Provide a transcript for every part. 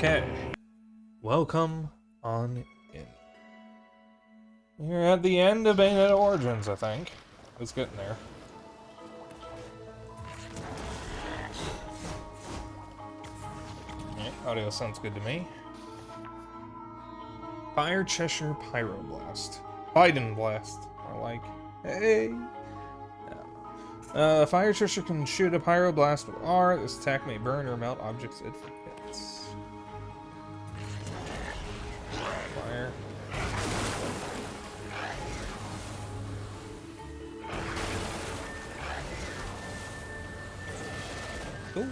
Okay, welcome on in. We're at the end of Bayonetta Origins, I think. It's getting there. Okay, audio sounds good to me. Fire Cheshire Pyroblast. Biden Blast. I like. Hey! Fire Cheshire can shoot a Pyroblast with R. This attack may burn or melt objects it hits. Fire. Cool.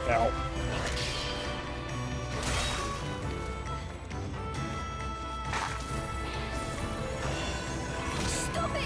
Ow. Stop it!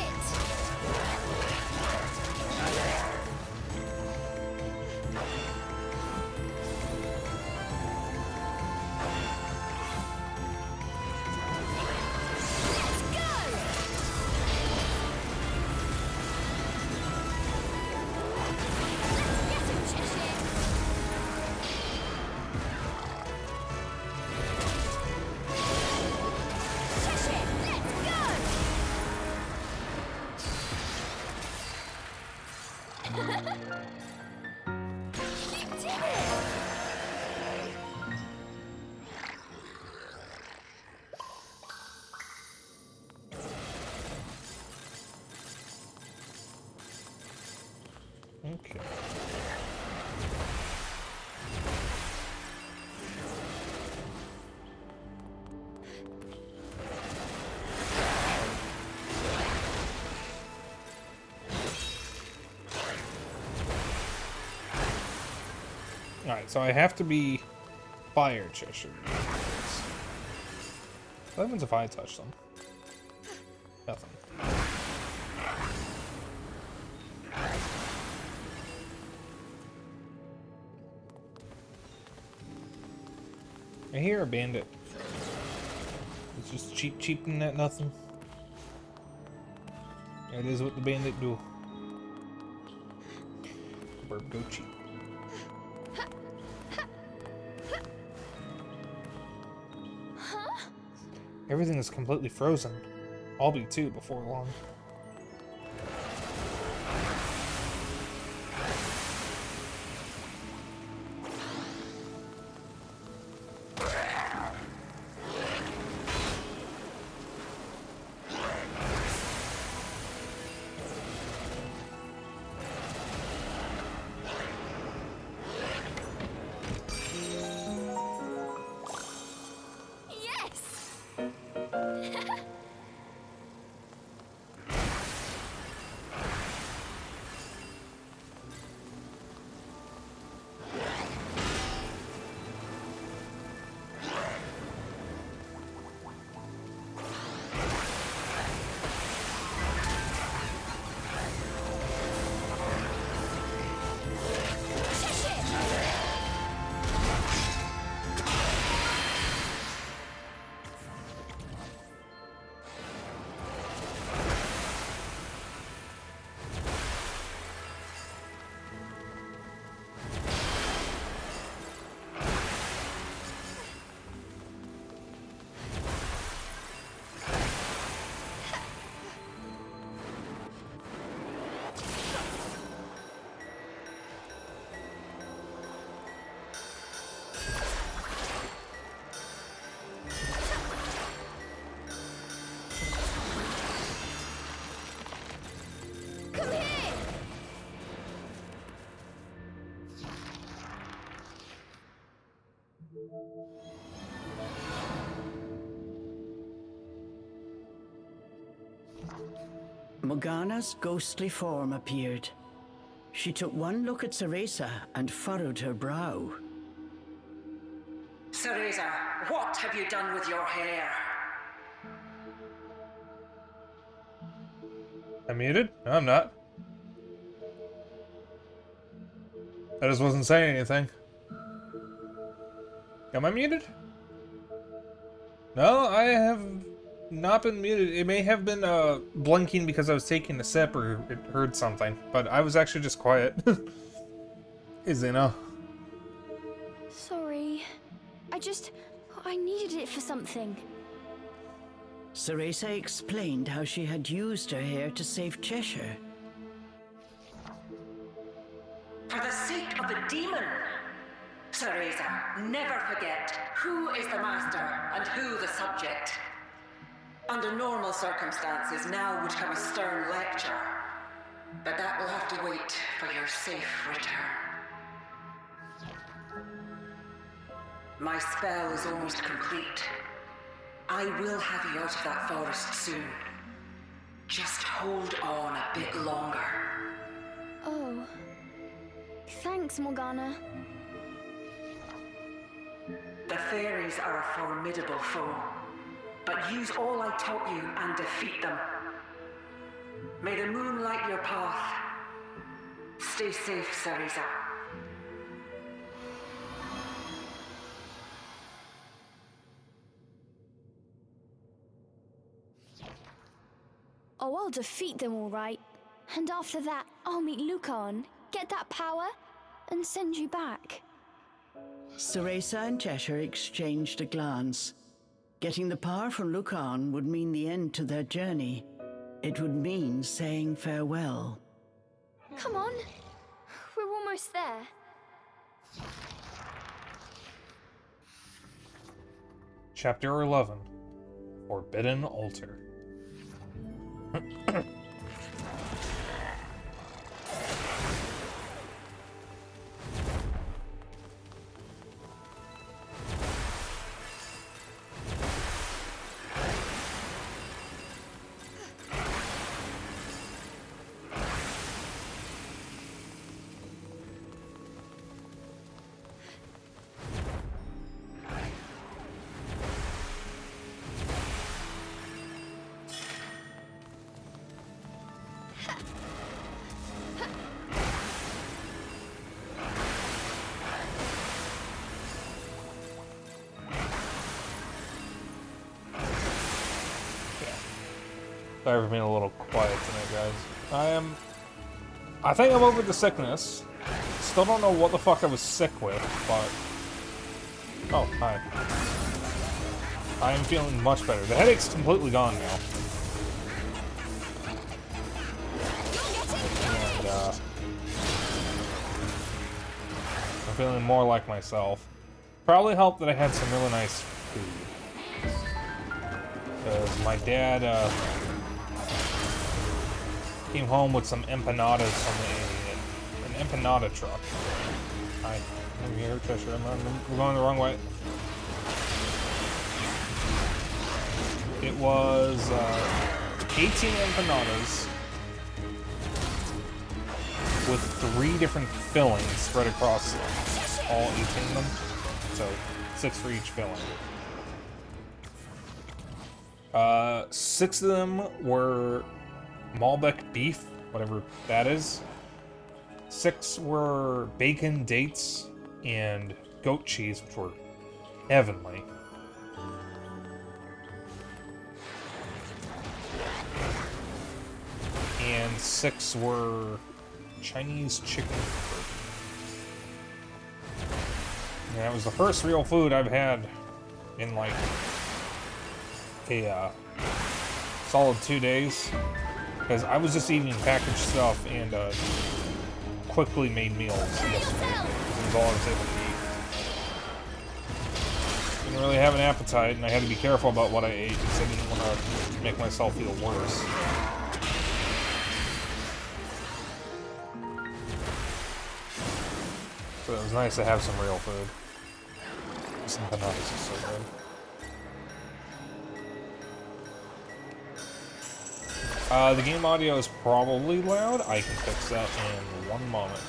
Okay. Alright, so I have to be Fire Cheshire. What happens if I touch them? Nothing. I hear a bandit. It's just cheaping at nothing. That is what the bandit do. Burp go cheap. Everything is completely frozen. I'll be too before long. Morgana's ghostly form appeared. She took one look at Cereza and furrowed her brow. Cereza, what have you done with your hair? I'm muted? No, I'm not. I just wasn't saying anything. Am I muted? No, I have not been muted. It may have been blinking because I was taking a sip or it heard something, but I was actually just quiet. Is Zena? Sorry. I needed it for something. Cereza explained how she had used her hair to save Cheshire. For the sake of the demon! Cereza, never forget who is the master and who the subject. Under normal circumstances, now would come a stern lecture. But that will have to wait for your safe return. My spell is almost complete. I will have you out of that forest soon. Just hold on a bit longer. Oh. Thanks, Morgana. The fairies are a formidable foe, but use all I taught you and defeat them. May the moon light your path. Stay safe, Cereza. Oh, I'll defeat them all right. And after that, I'll meet Lucan, get that power, and send you back. Cereza and Cheshire exchanged a glance. Getting the power from Lucan would mean the end to their journey. It would mean saying farewell. Come on. We're almost there. Chapter 11. Forbidden Altar. Sorry for being a little quiet tonight, guys. I think I'm over the sickness. Still don't know what the fuck I was sick with, but... Oh, hi. I am feeling much better. The headache's completely gone now. And, I'm feeling more like myself. Probably helped that I had some really nice food. Because my dad, came home with some empanadas from an empanada truck. Hi, I'm here, Cheshire. We're going the wrong way. It was 18 empanadas with 3 different fillings spread across all 18 of them. So 6 for each filling. 6 of them were Malbec beef, whatever that is. 6 were bacon, dates, and goat cheese, which were heavenly. And 6 were Chinese chicken curry. And that was the first real food I've had in like a solid 2 days. Because I was just eating packaged stuff and quickly made meals yesterday. It was all I was able to eat. Didn't really have an appetite, and I had to be careful about what I ate because I didn't want to make myself feel worse. So it was nice to have some real food. Some empanadas is so good. The game audio is probably loud. I can fix that in one moment.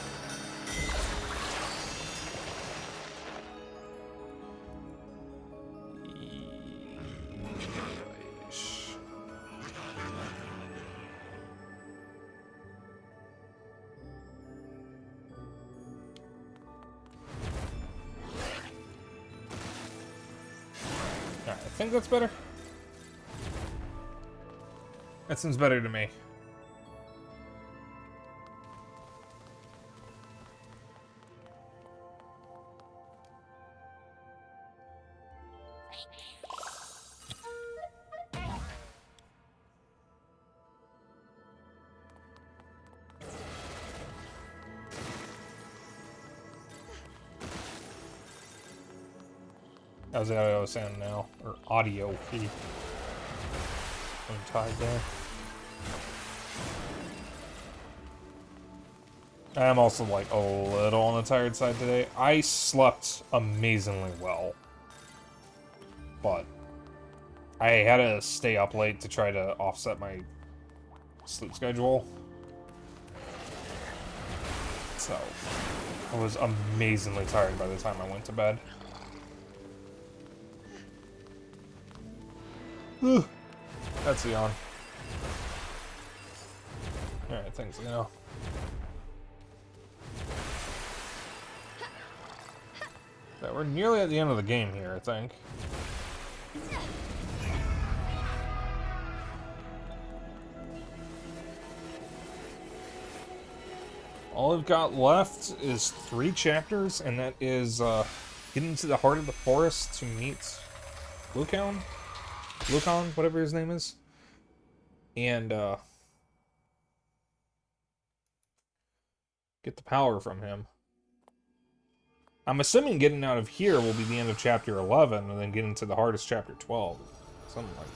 Alright, I think that's better. That seems better to me. How's the audio sound now? Or audio key. I'm tied there. I'm also like a little on the tired side today. I slept amazingly well, but I had to stay up late to try to offset my sleep schedule. So I was amazingly tired by the time I went to bed. That's the yawn. Alright, thanks, you know. Yeah, we're nearly at the end of the game here, I think. All I've got left is 3 chapters, and that is get into the heart of the forest to meet Lucan, whatever his name is, and get the power from him. I'm assuming getting out of here will be the end of chapter 11, and then getting to the heart is chapter 12, something like that.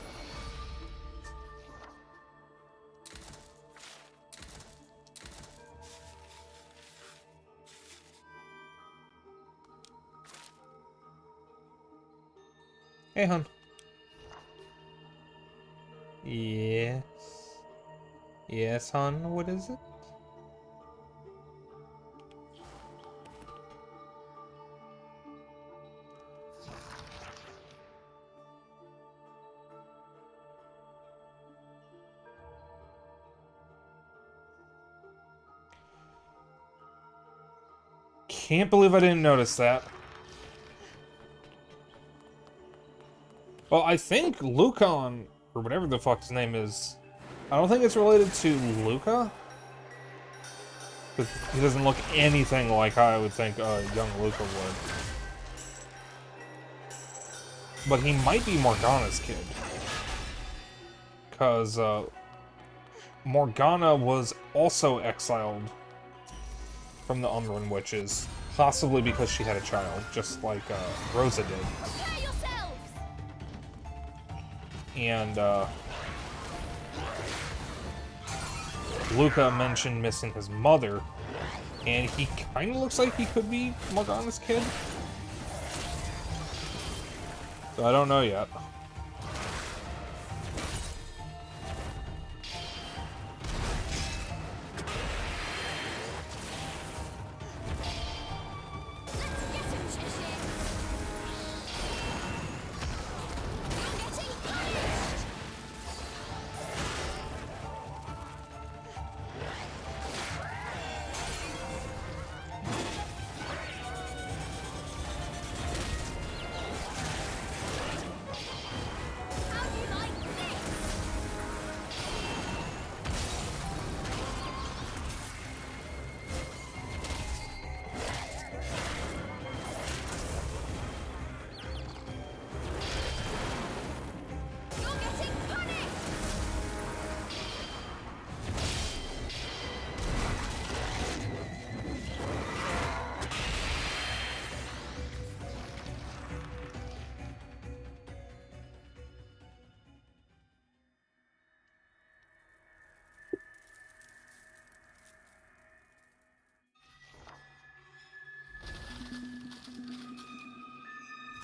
Hey, hon. Yes. Yes, hon, what is it? Can't believe I didn't notice that. Well, I think Lucan, or whatever the fuck his name is, I don't think it's related to Luca. But he doesn't look anything like how I would think young Luca would. But he might be Morgana's kid. Because Morgana was also exiled from the Umbran Witches. Possibly because she had a child, just like Rosa did. And Luca mentioned missing his mother, and he kind of looks like he could be Morgana's kid. So I don't know yet.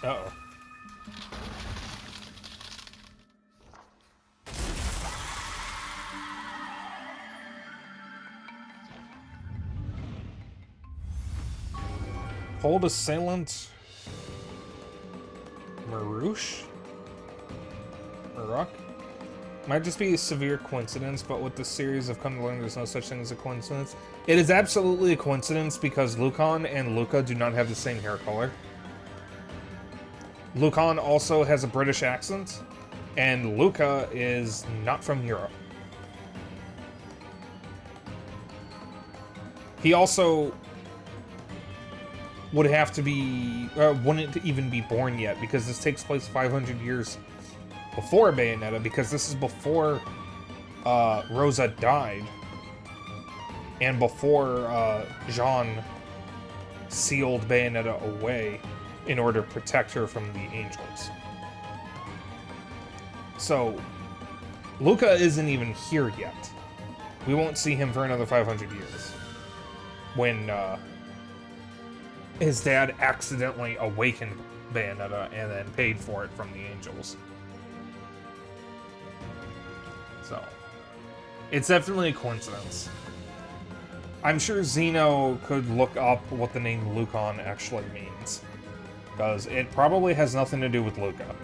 Uh-oh. Cold Assailant Marouche? Maruk? Might just be a severe coincidence, but with this series I've come to learn there's no such thing as a coincidence. It is absolutely a coincidence because Lucan and Luca do not have the same hair color. Lucan also has a British accent, and Luca is not from Europe. He also would have to be, wouldn't even be born yet, because this takes place 500 years before Bayonetta, because this is before Rosa died, and before Jean sealed Bayonetta away in order to protect her from the angels. So, Luca isn't even here yet. We won't see him for another 500 years. When his dad accidentally awakened Bayonetta and then paid for it from the angels. So, it's definitely a coincidence. I'm sure Zeno could look up what the name Lucan actually means, because it probably has nothing to do with Luca.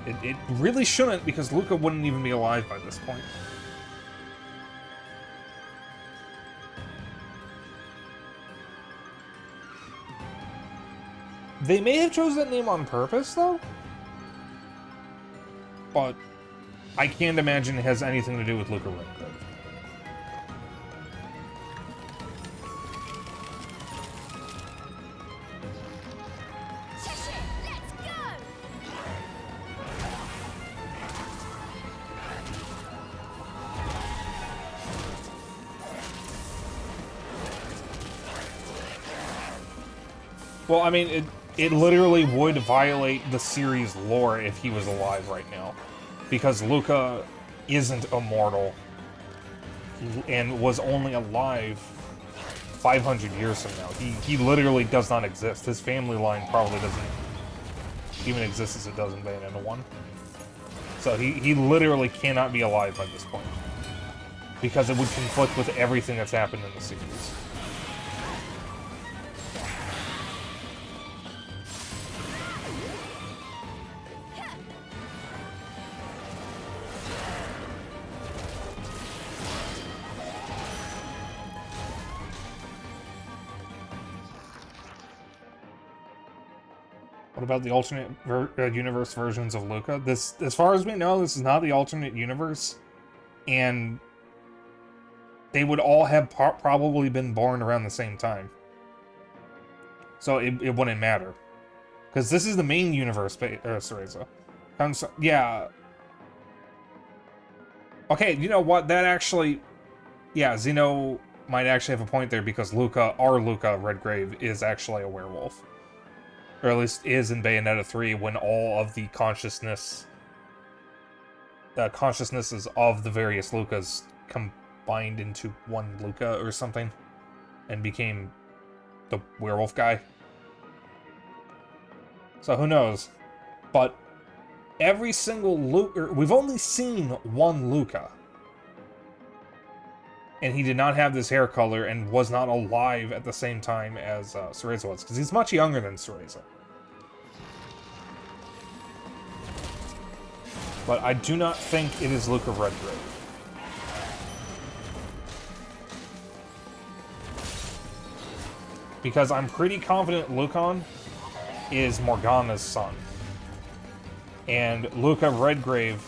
It really shouldn't, because Luca wouldn't even be alive by this point. They may have chosen that name on purpose, though. But I can't imagine it has anything to do with Luca Redgrave. Well, I mean, it literally would violate the series lore if he was alive right now. Because Luca isn't immortal and was only alive 500 years from now. He literally does not exist. His family line probably doesn't even exist as it does in Bayonetta 1. So he literally cannot be alive by this point. Because it would conflict with everything that's happened in the series. What about the alternate universe versions of Luca? This, as far as we know, this is not the alternate universe, and they would all have probably been born around the same time. So it wouldn't matter. Because this is the main universe, Cereza. Yeah. Okay, you know what? That actually... Yeah, Zeno might actually have a point there, because our Luca Redgrave is actually a werewolf. Or at least is in Bayonetta 3, when all of the consciousnesses of the various Lucas combined into one Luca or something, and became the werewolf guy. So who knows? But every single Luca... We've only seen one Luca. And he did not have this hair color and was not alive at the same time as Cereza was, because he's much younger than Cereza. But I do not think it is Luca Redgrave. Because I'm pretty confident Lucan is Morgana's son. And Luca Redgrave,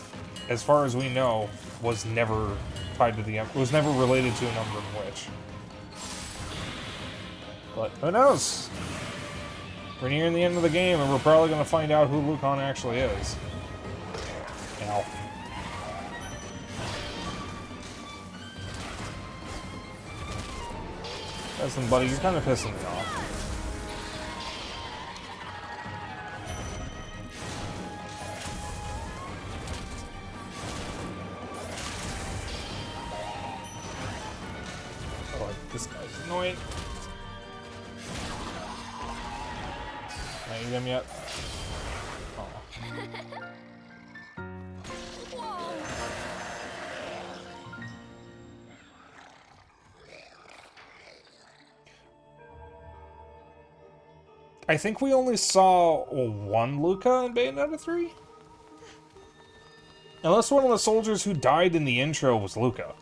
as far as we know, was never tied to the was never related to an Umbran witch. But who knows? We're nearing the end of the game, and we're probably going to find out who Lucan actually is. Ow. Listen, buddy, you're kind of pissing me off. Oh, this guy's annoying. Can I eat him yet? Oh. I think we only saw one Luca in Bayonetta 3? Unless one of the soldiers who died in the intro was Luca.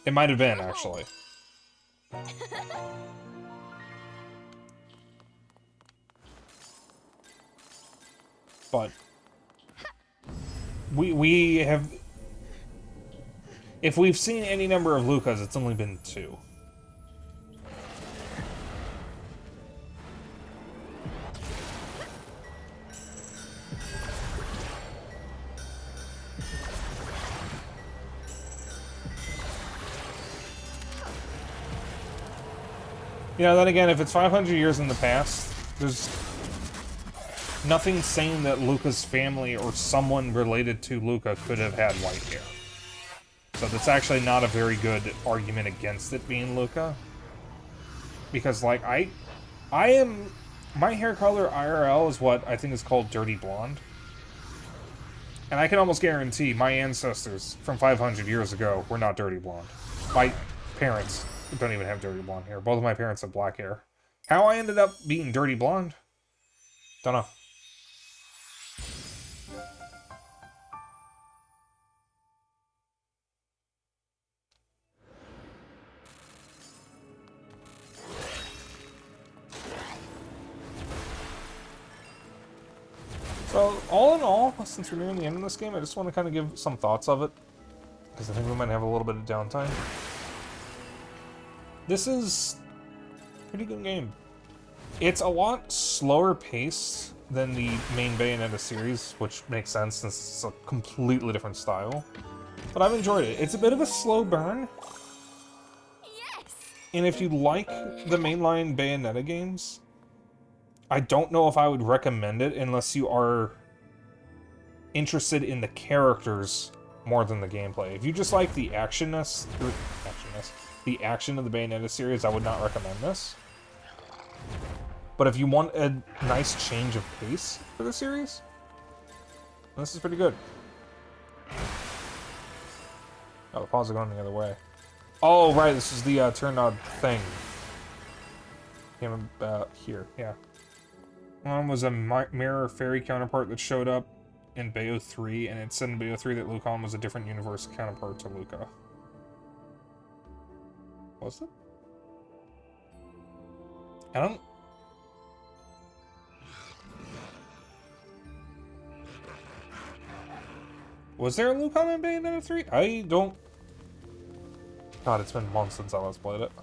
It might have been, actually. But we have, if we've seen any number of Lucas, it's only been 2. You know, then again, if it's 500 years in the past, there's nothing saying that Luca's family or someone related to Luca could have had white hair. So that's actually not a very good argument against it being Luca. Because, like, my hair color IRL is what I think is called dirty blonde. And I can almost guarantee my ancestors from 500 years ago were not dirty blonde. My parents don't even have dirty blonde hair. Both of my parents have black hair. How I ended up being dirty blonde? Don't know. So, all in all, since we're nearing the end of this game, I just want to kind of give some thoughts of it. Because I think we might have a little bit of downtime. This is a pretty good game. It's a lot slower paced than the main Bayonetta series, which makes sense since it's a completely different style. But I've enjoyed it. It's a bit of a slow burn. Yes! And if you like the mainline Bayonetta games, I don't know if I would recommend it unless you are interested in the characters more than the gameplay. If you just like the the action of the Bayonetta series, I would not recommend this. But if you want a nice change of pace for the series, this is pretty good. Oh, the paws are going the other way. Oh, right, this is the turn on thing. Came about here, yeah. One was a mirror fairy counterpart that showed up in Bayo 3, and it said in Bayo 3 that Lucan was a different universe counterpart to Luca. Was it? I don't... Was there a Lucan in Bayonetta 3? I don't... God, it's been months since I last played it.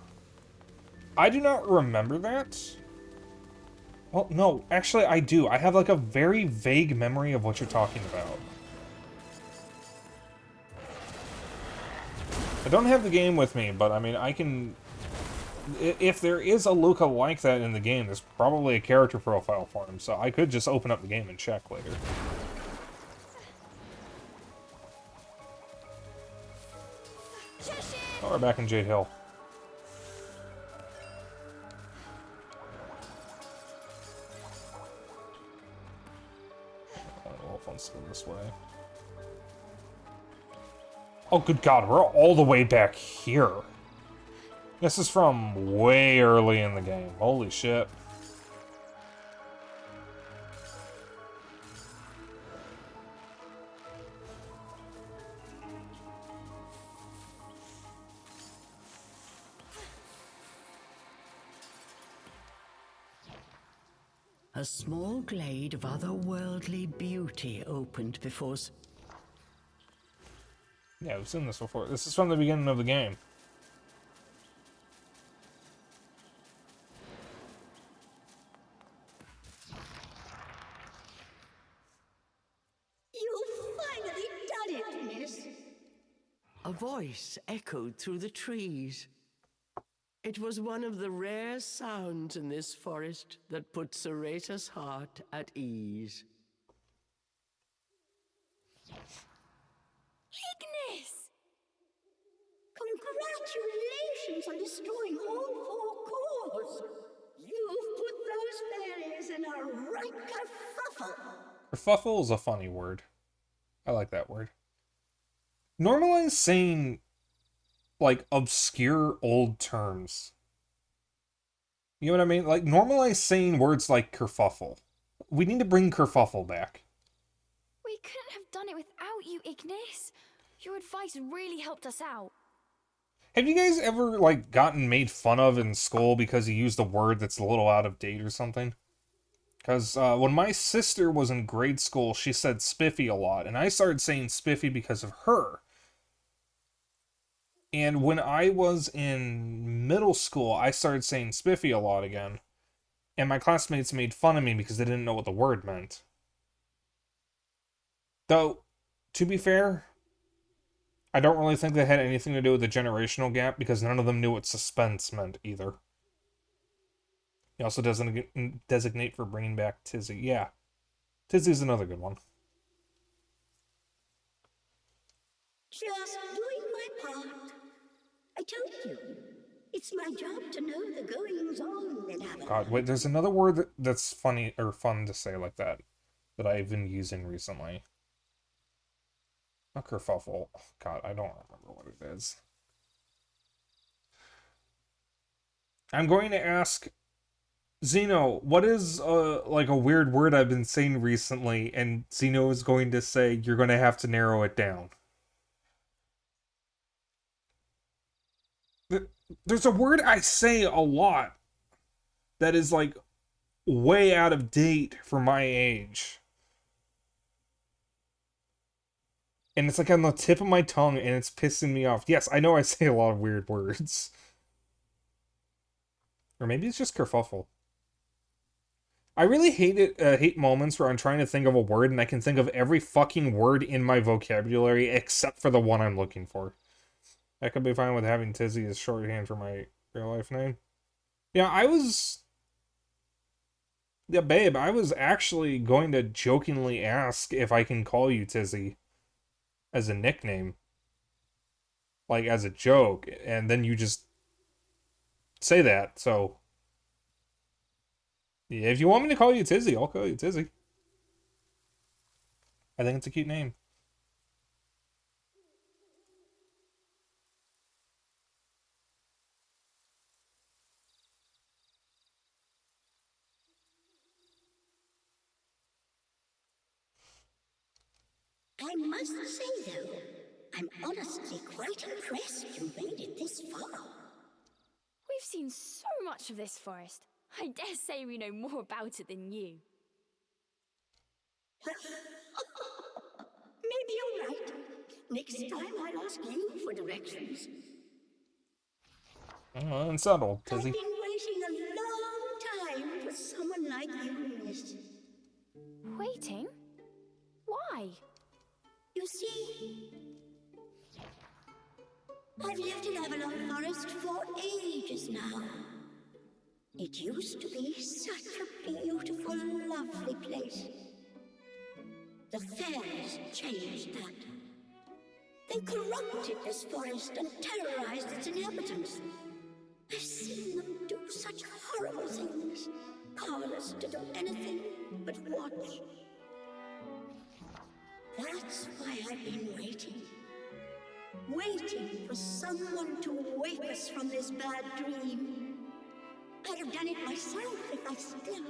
I do not remember that. Well, no, actually I do. I have like a very vague memory of what you're talking about. I don't have the game with me, but I mean, I can... If there is a Luca like that in the game, there's probably a character profile for him, so I could just open up the game and check later. Oh, we're back in Jade Hill. Let's go this way. Oh, good God, we're all the way back here. This is from way early in the game. Holy shit. A small glade of otherworldly beauty opened before... Yeah, we've seen this before. This is from the beginning of the game. You've finally done it, miss. A voice echoed through the trees. It was one of the rare sounds in this forest that put Sareta's heart at ease. Ignis! Congratulations on destroying all 4 cores. You've put those fairies in a right kerfuffle. Kerfuffle is a funny word. I like that word. Normalize saying like, obscure old terms. You know what I mean? Like, normalize saying words like kerfuffle. We need to bring kerfuffle back. We couldn't have done it without you, Ignis. Your advice really helped us out. Have you guys ever, like, gotten made fun of in school because you used a word that's a little out of date or something? Because when my sister was in grade school, she said spiffy a lot, and I started saying spiffy because of her. And when I was in middle school, I started saying spiffy a lot again. And my classmates made fun of me because they didn't know what the word meant. Though, to be fair, I don't really think that had anything to do with the generational gap because none of them knew what suspense meant either. He also doesn't designate for bringing back Tizzy. Yeah, Tizzy's another good one. Just doing my part. I told you. It's my job to know the goings-on in Avalon. God, wait, there's another word that's funny or fun to say like that I've been using recently. A kerfuffle. God, I don't remember what it is. I'm going to ask Zeno, what is like a weird word I've been saying recently, and Zeno is going to say you're going to have to narrow it down. There's a word I say a lot that is like way out of date for my age. And it's like on the tip of my tongue and it's pissing me off. Yes, I know I say a lot of weird words. Or maybe it's just kerfuffle. I really hate moments where I'm trying to think of a word and I can think of every fucking word in my vocabulary except for the one I'm looking for. I could be fine with having Tizzy as shorthand for my real life name. Yeah, Yeah, babe, I was actually going to jokingly ask if I can call you Tizzy as a nickname. Like, as a joke. And then you just say that, so... Yeah, if you want me to call you Tizzy, I'll call you Tizzy. I think it's a cute name. I must say, though, I'm honestly quite impressed you made it this far. We've seen so much of this forest. I dare say we know more about it than you. Maybe you're right. Next time I'll ask you for directions. Unsettled, I've Tizzy. been waiting a long time for someone like you, miss. Waiting? Why? You see, I've lived in Avalon Forest for ages now. It used to be such a beautiful, lovely place. The fairs changed that. They corrupted this forest and terrorized its inhabitants. I've seen them do such horrible things, powerless to do anything but watch. That's why I've been waiting. Waiting for someone to wake us from this bad dream. I'd have done it myself if I still...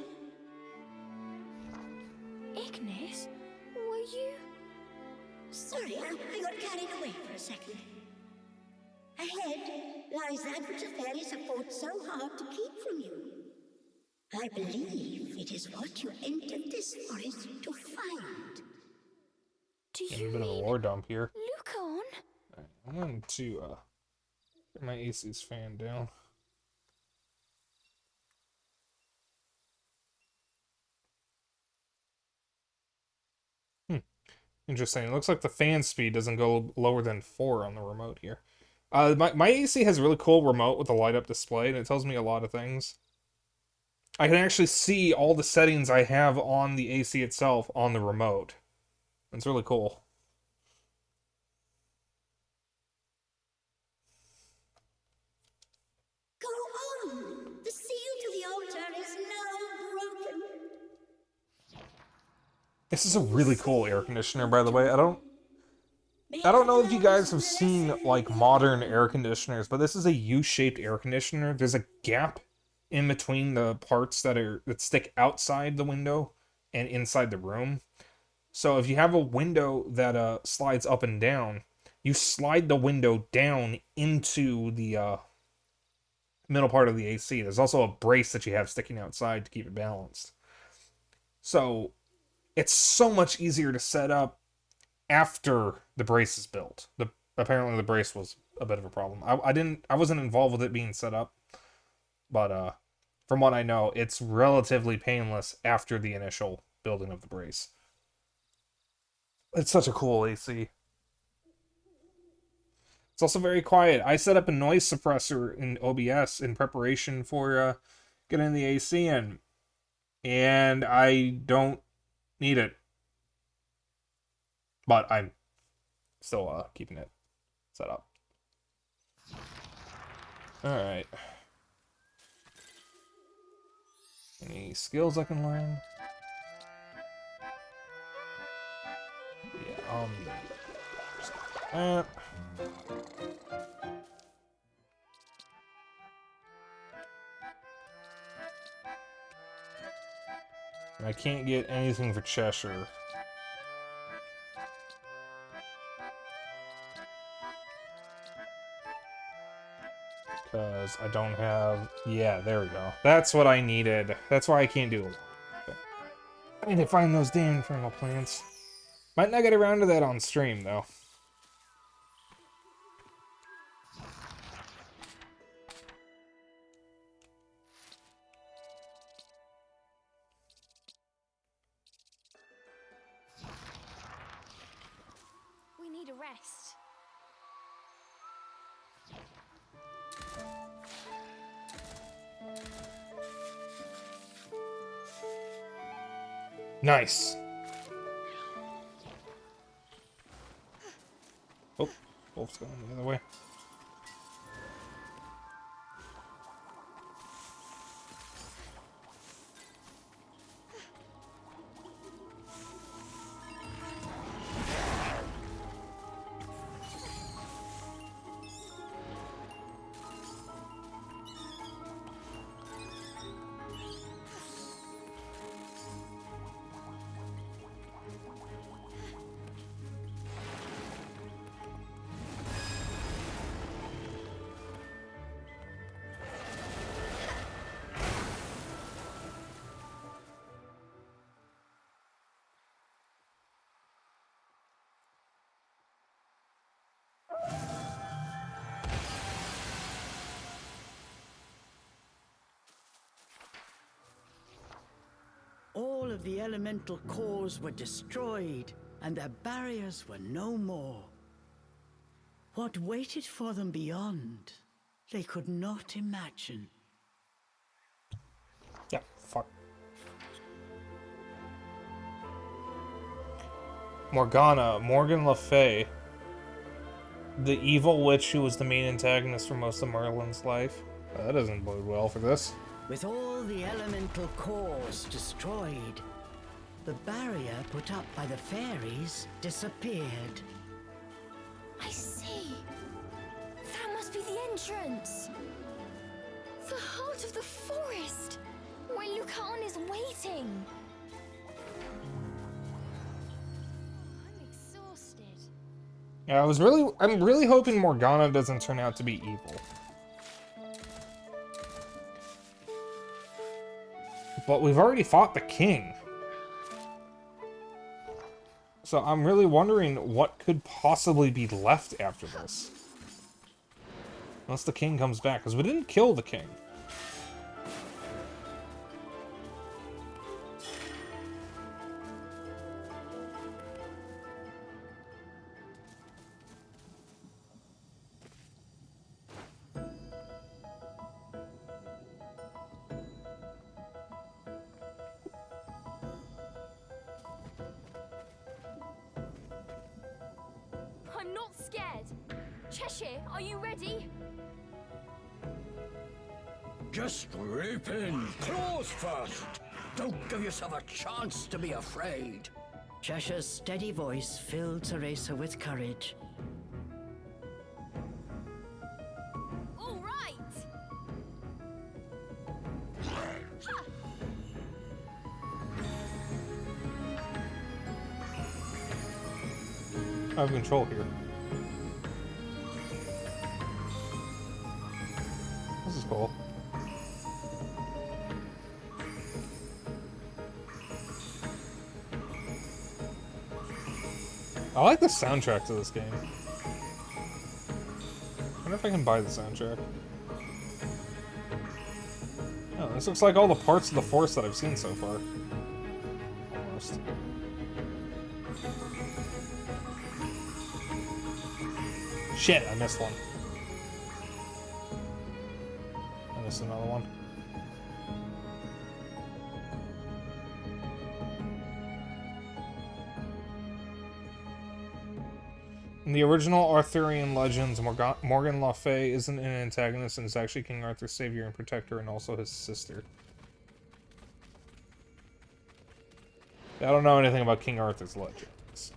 Ignis, were you... Sorry, I got carried away for a second. Ahead lies that which the fairies have fought so hard to keep from you. I believe it is what you entered this forest to find. Do A you bit of a mean war dump here. Lucon? Alright, I'm going to get my AC's fan down. Interesting. It looks like the fan speed doesn't go lower than 4 on the remote here. My AC has a really cool remote with a light-up display, and it tells me a lot of things. I can actually see all the settings I have on the AC itself on the remote. It's really cool. Go on! The seal to the altar is now broken. This is a really cool air conditioner, by the way. I don't I don't know if you guys have seen, like, modern air conditioners, but this is a U-shaped air conditioner. There's a gap in between the parts that stick outside the window and inside the room. So if you have a window that slides up and down, you slide the window down into the middle part of the AC. There's also a brace that you have sticking outside to keep it balanced. So it's so much easier to set up after the brace is built. Apparently the brace was a bit of a problem. I wasn't involved with it being set up, but from what I know, it's relatively painless after the initial building of the brace. It's such a cool AC. It's also very quiet. I set up a noise suppressor in OBS in preparation for getting the AC in, and I don't need it. But I'm still keeping it set up. Alright. Any skills I can learn? Yeah, just that. And I can't get anything for Cheshire. Because I don't have... Yeah, there we go. That's what I needed. That's why I can't do it. I need to find those damn infernal plants. Might not get around to that on stream, though. We need a rest. Nice. Oh, Wolf's going the other way. All of the elemental cores were destroyed, and their barriers were no more. What waited for them beyond, they could not imagine. Yeah, fuck. Morgan Le Fay. The evil witch who was the main antagonist for most of Merlin's life. That doesn't bode well for this. With all the elemental cores destroyed, the barrier put up by the fairies disappeared. I see. That must be the entrance. The heart of the forest, where Lucan is waiting. I'm exhausted. Yeah, I'm really hoping Morgana doesn't turn out to be evil. But we've already fought the king. So I'm really wondering what could possibly be left after this. Unless the king comes back, because we didn't kill the king. I'm not scared. Cheshire, are you ready? Just leap in. Claws first. Don't give yourself a chance to be afraid. Cheshire's steady voice filled Teresa with courage. All right. I have control here. This is cool. I like the soundtrack to this game. I wonder if I can buy the soundtrack. Oh, this looks like all the parts of the Force that I've seen so far. Almost. Shit, I missed one. I missed another one. In the original Arthurian legends, Morgan Le Fay isn't an antagonist and is actually King Arthur's savior and protector and also his sister. I don't know anything about King Arthur's legend, so.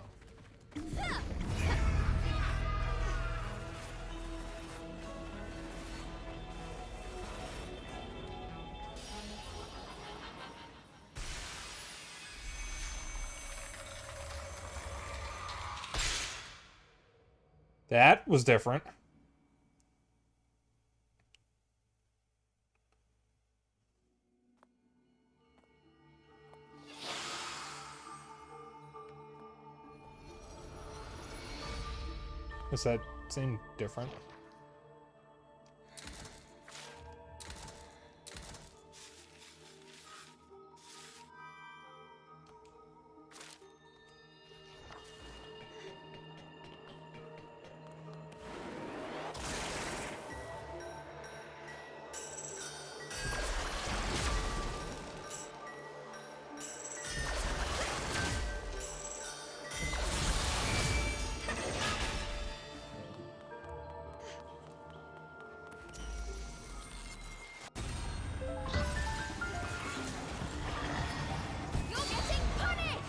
That was different. Does that seem different? You're getting punished.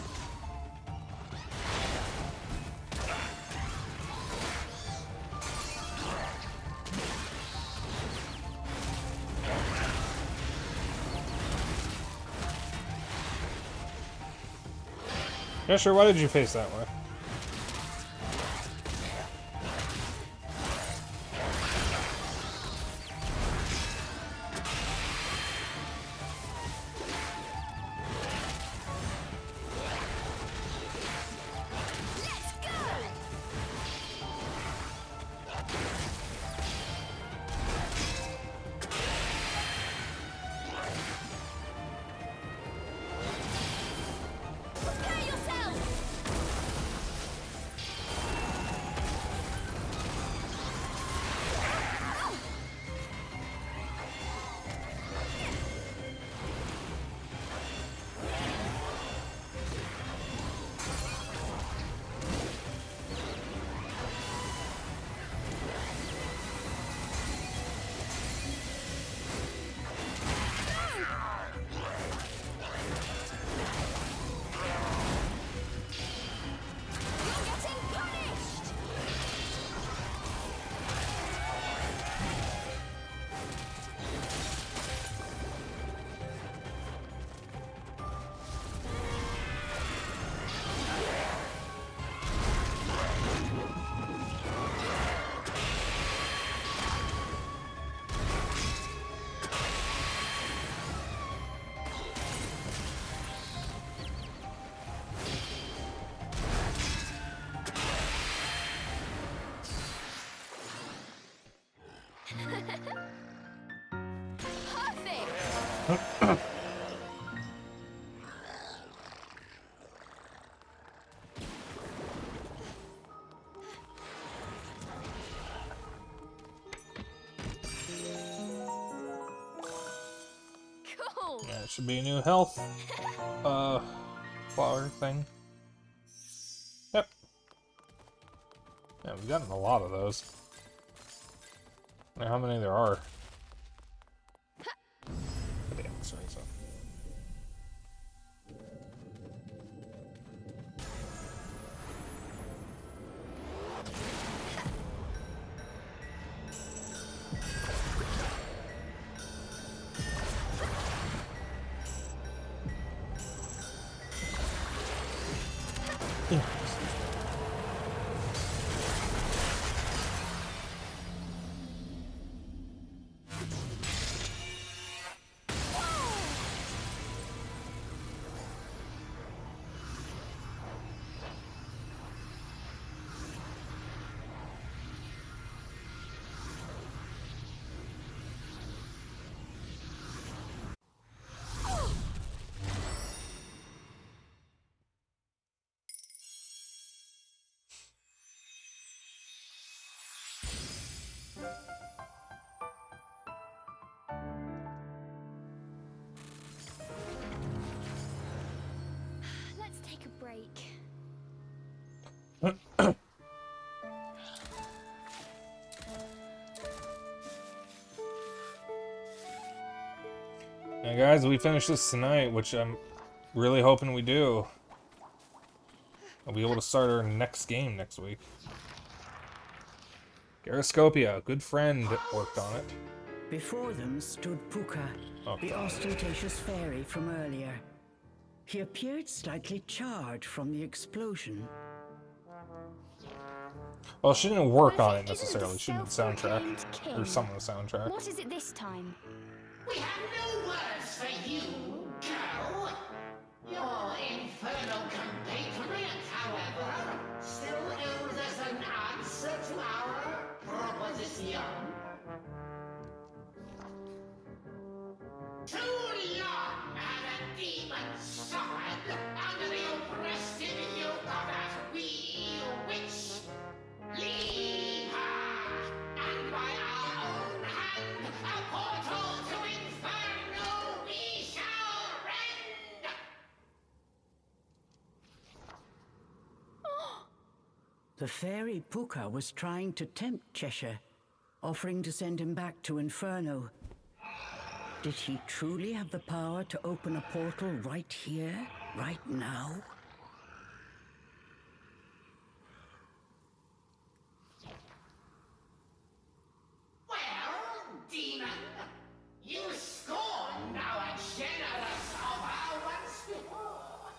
Yeah, sure. Why did you face that way? Let's go. Prepare yourself. You're getting punished. Perfect. Cool. That should be a new health. Flower thing. Yep. Yeah, we've gotten a lot of those. I wonder how many there are. Damn, sorry, so. Let's take a break. Now, guys, we finish this tonight, which I'm really hoping we do. I'll be able to start our next game next week. Gyroscopia, good friend, worked on it. Before them stood Puka, Oh, the God. ostentatious fairy from earlier. He appeared slightly charred from the explosion. Well, she didn't work Well, on if it it isn't necessarily. the She did the self-proclaimed soundtrack. king, Or some of the soundtrack. What is it this time? We have no words for you, girl. Your infernal compatriot, however, still owes us an answer to our proposition. Too long has a demon suffered under the oppressive yoke of that wee witch. Leave her, and by our own hand, a portal to Inferno we shall rend! The fairy Puka was trying to tempt Cheshire, offering to send him back to Inferno. Did he truly have the power to open a portal right here, right now? Well, demon, you scorned our generous offer once before.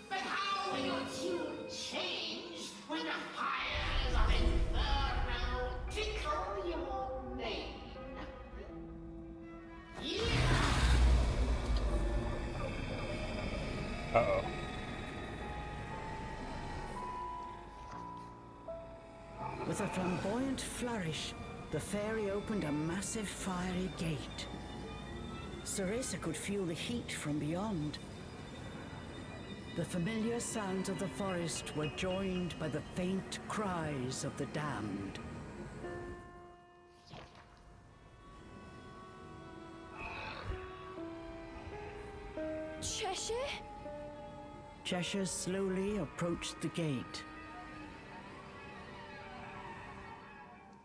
But how will your tune change when the fires of Inferno tickle your mane? Uh-oh. With a flamboyant flourish, the fairy opened a massive fiery gate. Ceresa could feel the heat from beyond. The familiar sounds of the forest were joined by the faint cries of the damned. Cheshire? Cheshire slowly approached the gate.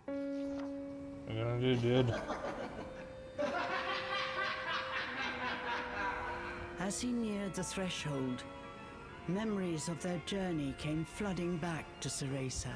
What you gonna do, dude? As he neared the threshold, memories of their journey came flooding back to Ceresa.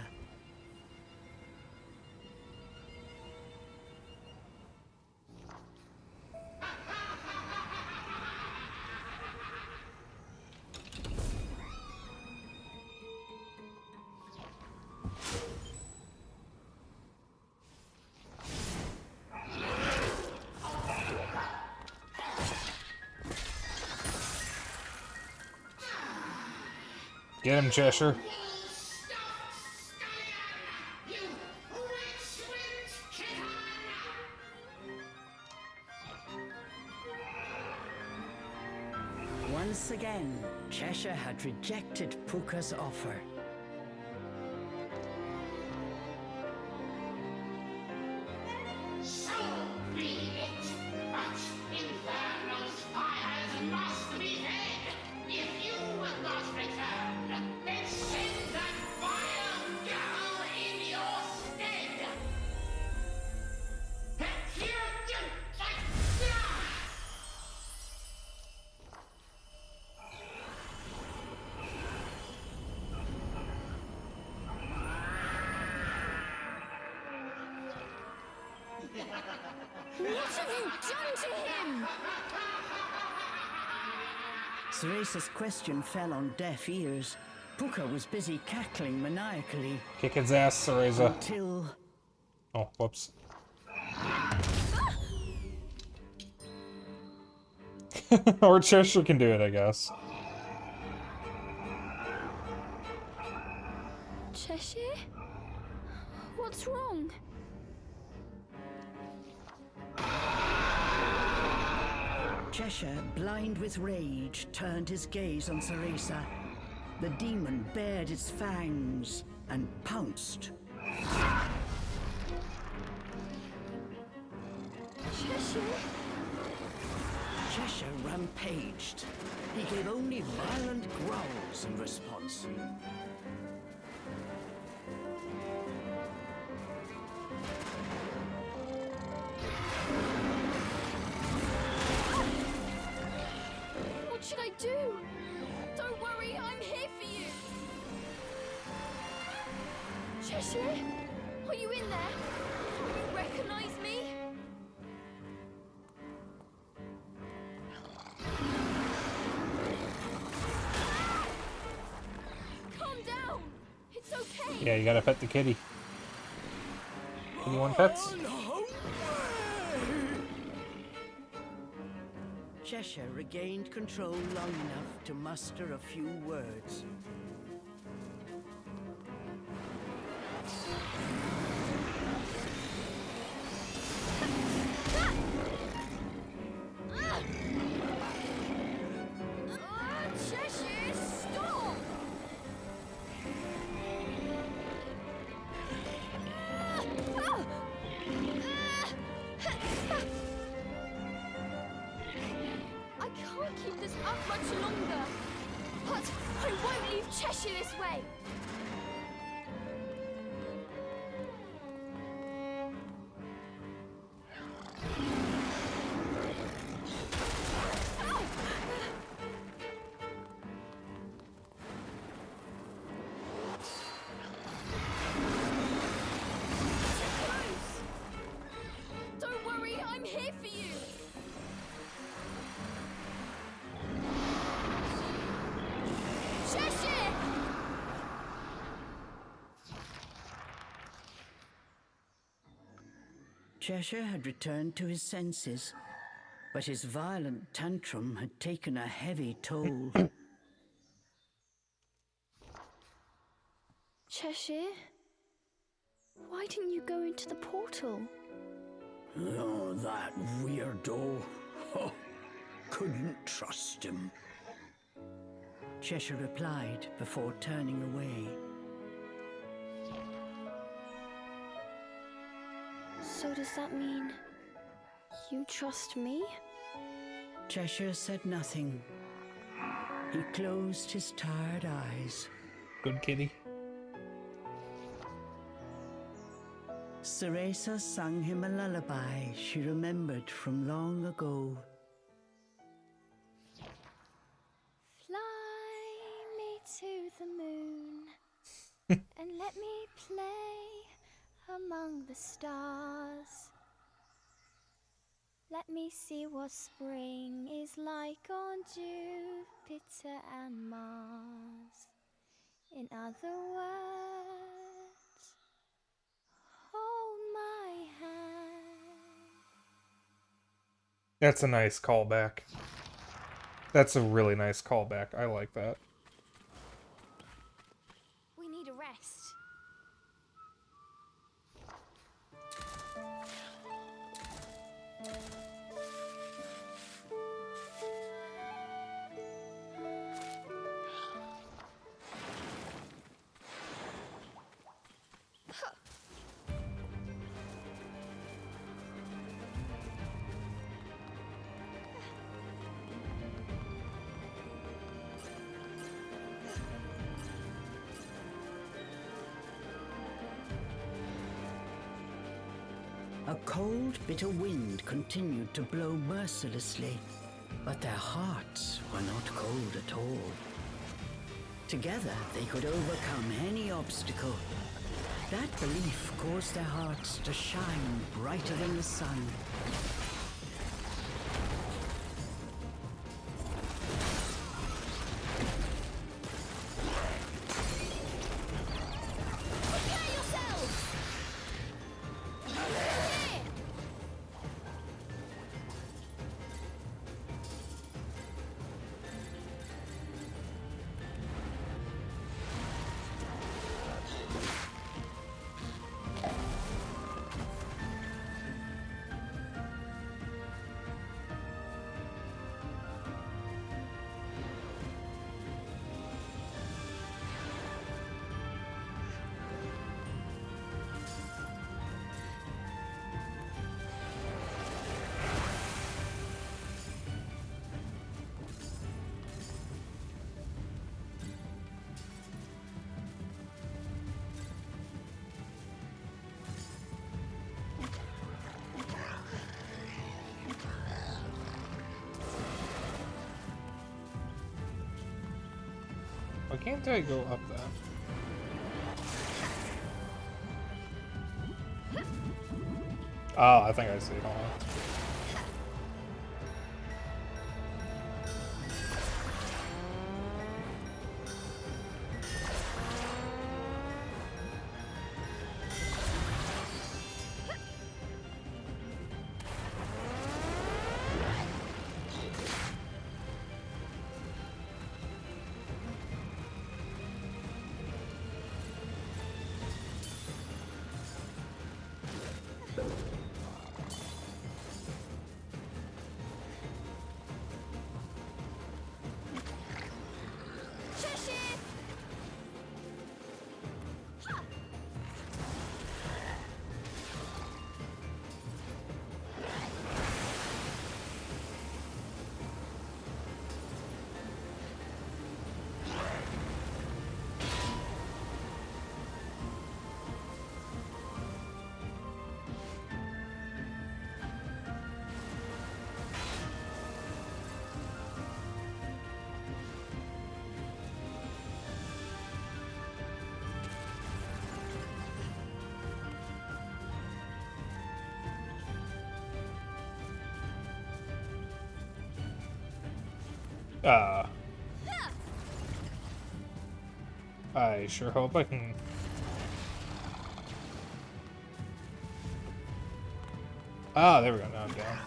Get him, Cheshire. Once again, Cheshire had rejected Puka's offer. So be it. But Inferno's fires must be fed. If you will not return, then send that vile girl in your stead. What have you done to him? Ceresa's question fell on deaf ears. Puka was busy cackling maniacally Kick his ass, Cereza. until... Oh, whoops. Or Cheshire can do it, I guess. Cheshire? What's wrong? Cheshire, blind with rage, turned his gaze on Cereza. The demon bared its fangs and pounced. Cheshire? Cheshire rampaged. He gave only violent growls in response. What should I do? Don't worry, I'm here for you. Cheshire? Are you in there? Do you recognize me? Calm down. It's okay. Yeah, you gotta pet the kitty. Kitty want pets? Cheshire regained control long enough to muster a few words. Cheshire, stop! I can't keep this up much longer. But I won't leave Cheshire this way. Don't worry, I'm here for you. Cheshire! Cheshire had returned to his senses, but his violent tantrum had taken a heavy toll. Cheshire? Why didn't you go into the portal? Oh, that weirdo. Oh, couldn't trust him. Cheshire replied before turning away. So does that mean you trust me? Cheshire said nothing. He closed his tired eyes. Good kitty. Cereza sung him a lullaby she remembered from long ago. Fly me to the moon and let me play among the stars. Let me see what spring is like on Jupiter and Mars. In other words, hold my hand. That's a nice callback. That's a really nice callback. I like that. We need a rest. A cold, bitter wind continued to blow mercilessly, but their hearts were not cold at all. Together, they could overcome any obstacle. That belief caused their hearts to shine brighter than the sun. Why can't I go up that? Oh, I think I see it. Hold on. I sure hope I can. Ah, there we go. Now I'm down.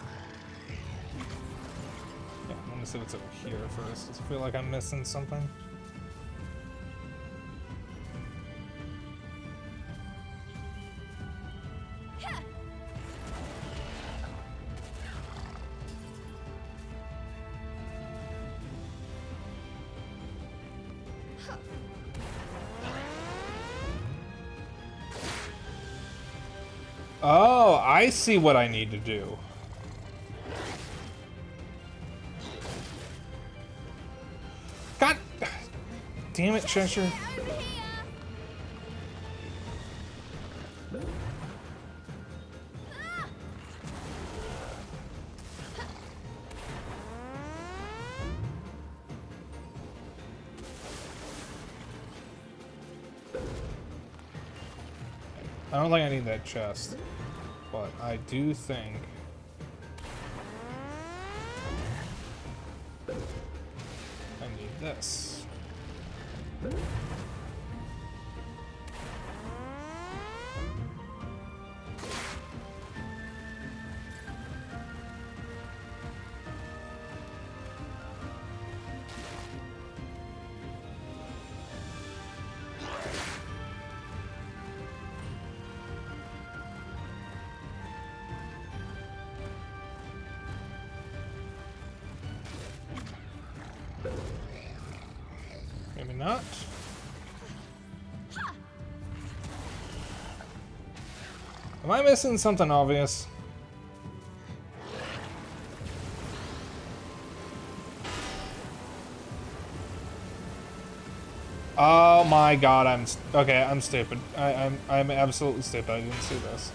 Yeah, I want to see what's over here first. Does it feel like I'm missing something? Oh, I see what I need to do. God damn it, Cheshire. I don't think I need that chest, but I do think I need this. Maybe not. Am I missing something obvious? Oh my god, okay, I'm stupid. I'm absolutely stupid. I didn't see this.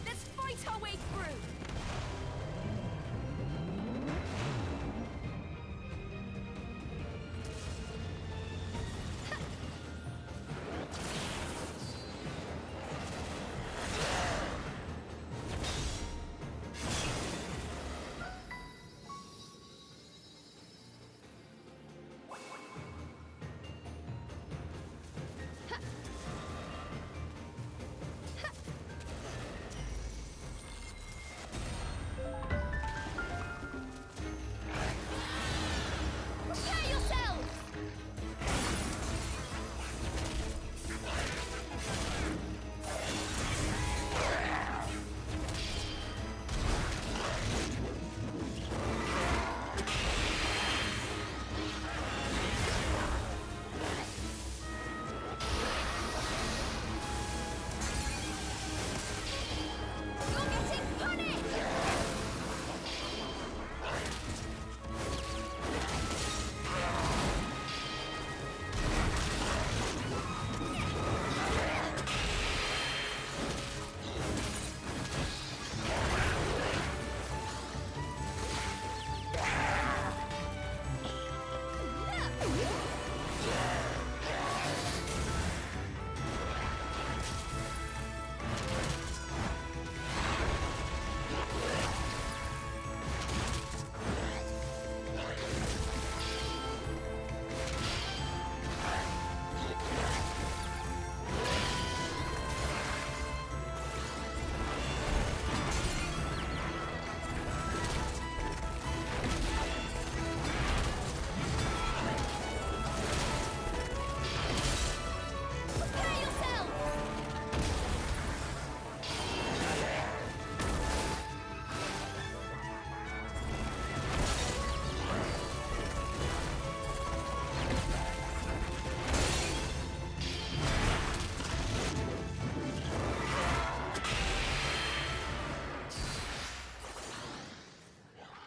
Let's fight our way through.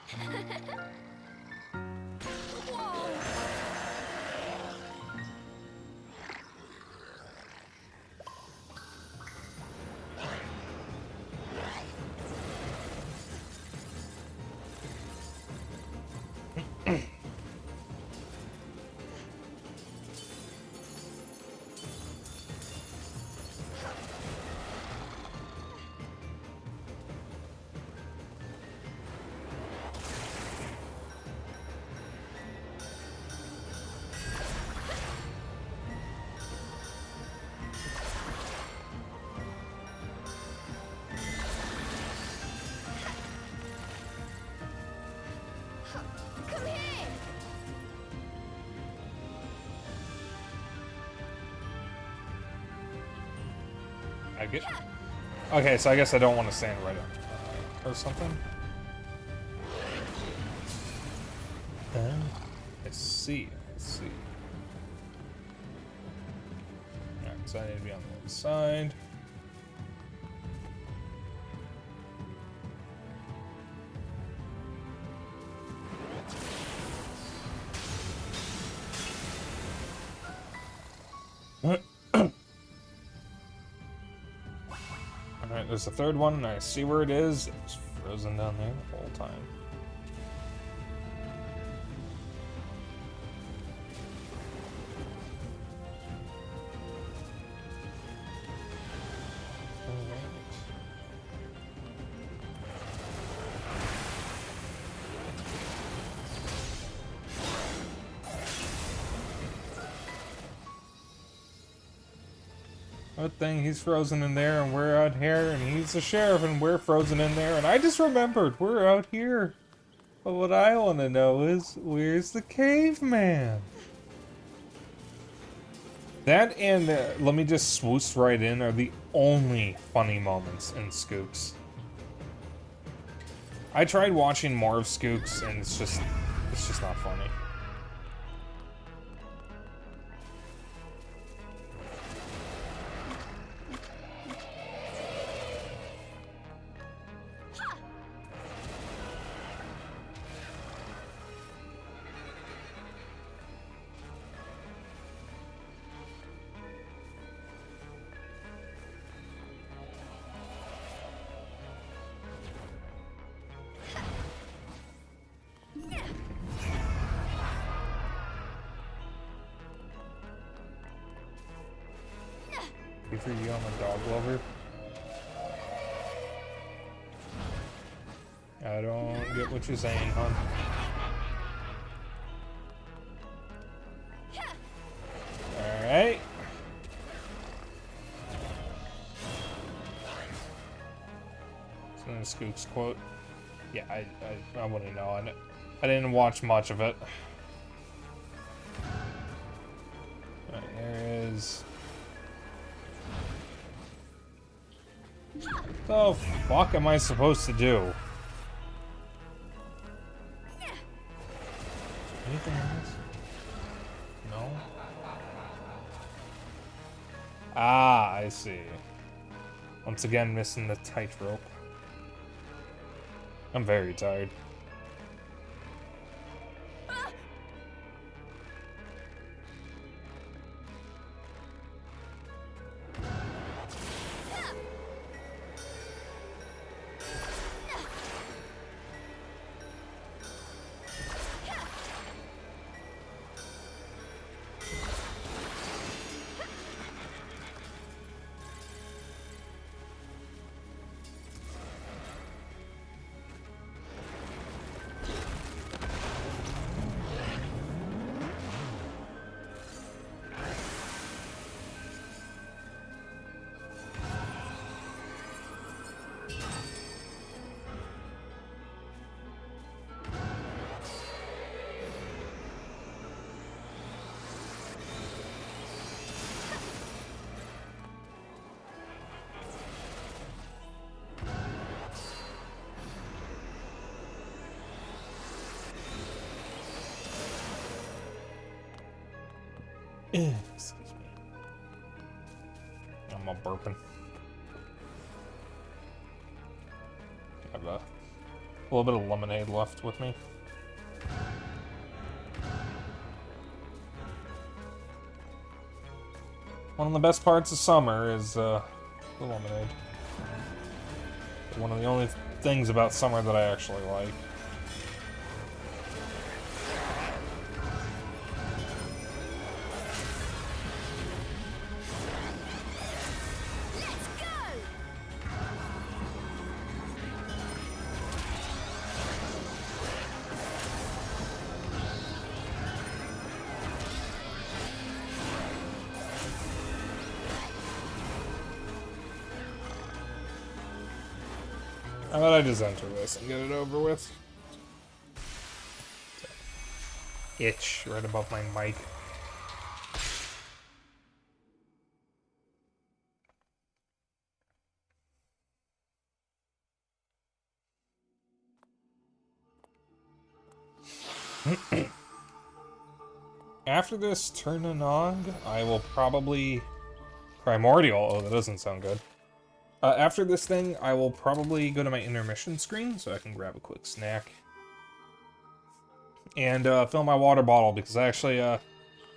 Whoa! Come here! I get. Okay, so I guess I don't want to stand right up or something. I see. I see. Alright, so I need to be on the other side. Alright, there's a third one, and I see where it is. It's frozen down there the whole time. Good thing he's frozen in there and we're out here, and he's the sheriff and we're frozen in there, and I just remembered we're out here. But what I want to know is, where's the caveman? That and let me just swoosh right in are the only funny moments in Skooks. I tried watching more of Skooks and it's just not funny. Good for you, I'm a dog lover. I don't get what you're saying, hon. Alright. So the Skooks quote. Yeah, I wouldn't know. I didn't watch much of it. Alright, there is. What the fuck am I supposed to do? Anything else? No? Ah, I see. Once again, missing the tightrope. I'm very tired. Excuse me. I'm all burping. A little bit of lemonade left with me. One of the best parts of summer is the lemonade. One of the only things about summer that I actually like. How about I just enter this and get it over with? Itch right above my mic. After this Turnanog, I will probably... Primordial? Oh, that doesn't sound good. After this thing, I will probably go to my intermission screen so I can grab a quick snack. And fill my water bottle because I actually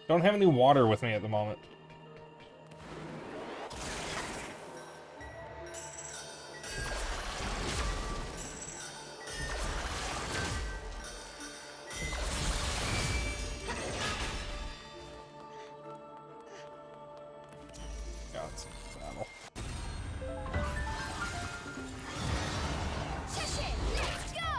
don't have any water with me at the moment. God's battle. Let's go!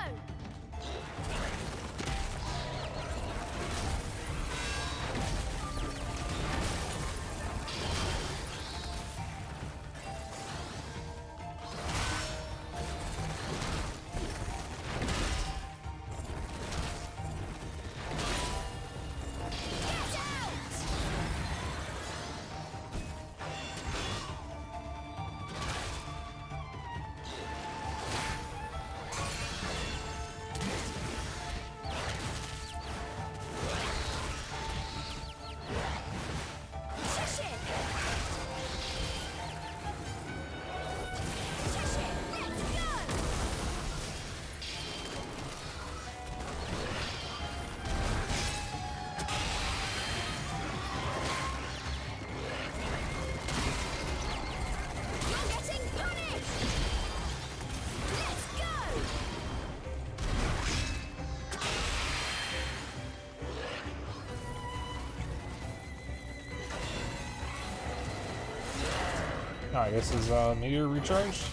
Oh, I guess his meteor recharged.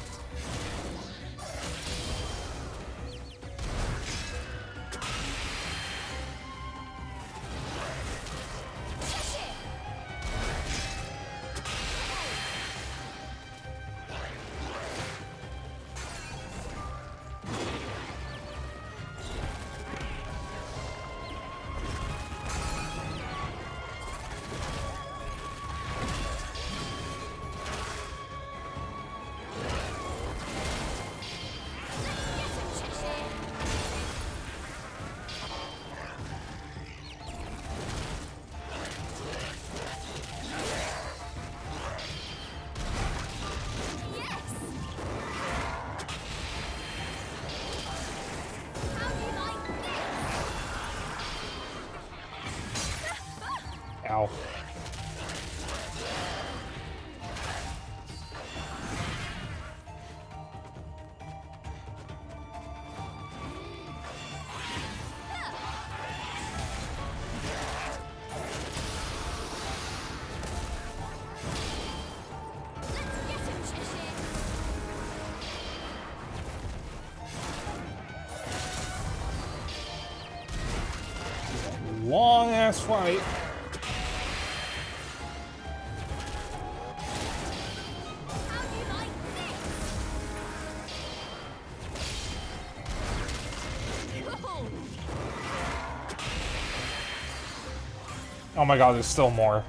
Ow. Long ass fight. Oh my god, there's still more.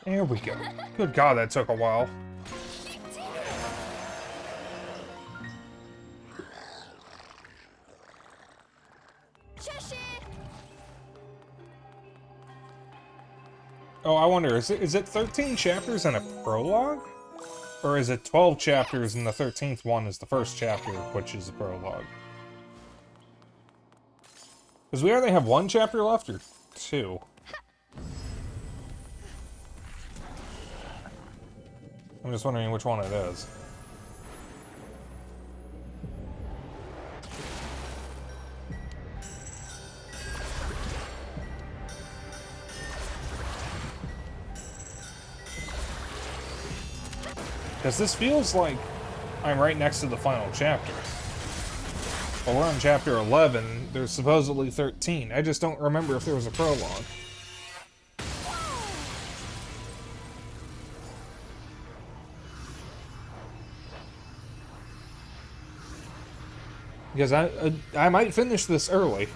There we go. Good God, that took a while. You did it! Cheshire! Oh, I wonder, is it 13 chapters and a prologue? Or is it 12 chapters and the 13th one is the first chapter, which is the prologue? Because we only have one chapter left, or two? I'm just wondering which one it is. Because this feels like I'm right next to the final chapter. Well, we're on chapter 11, there's supposedly 13. I just don't remember if there was a prologue. Because I might finish this early.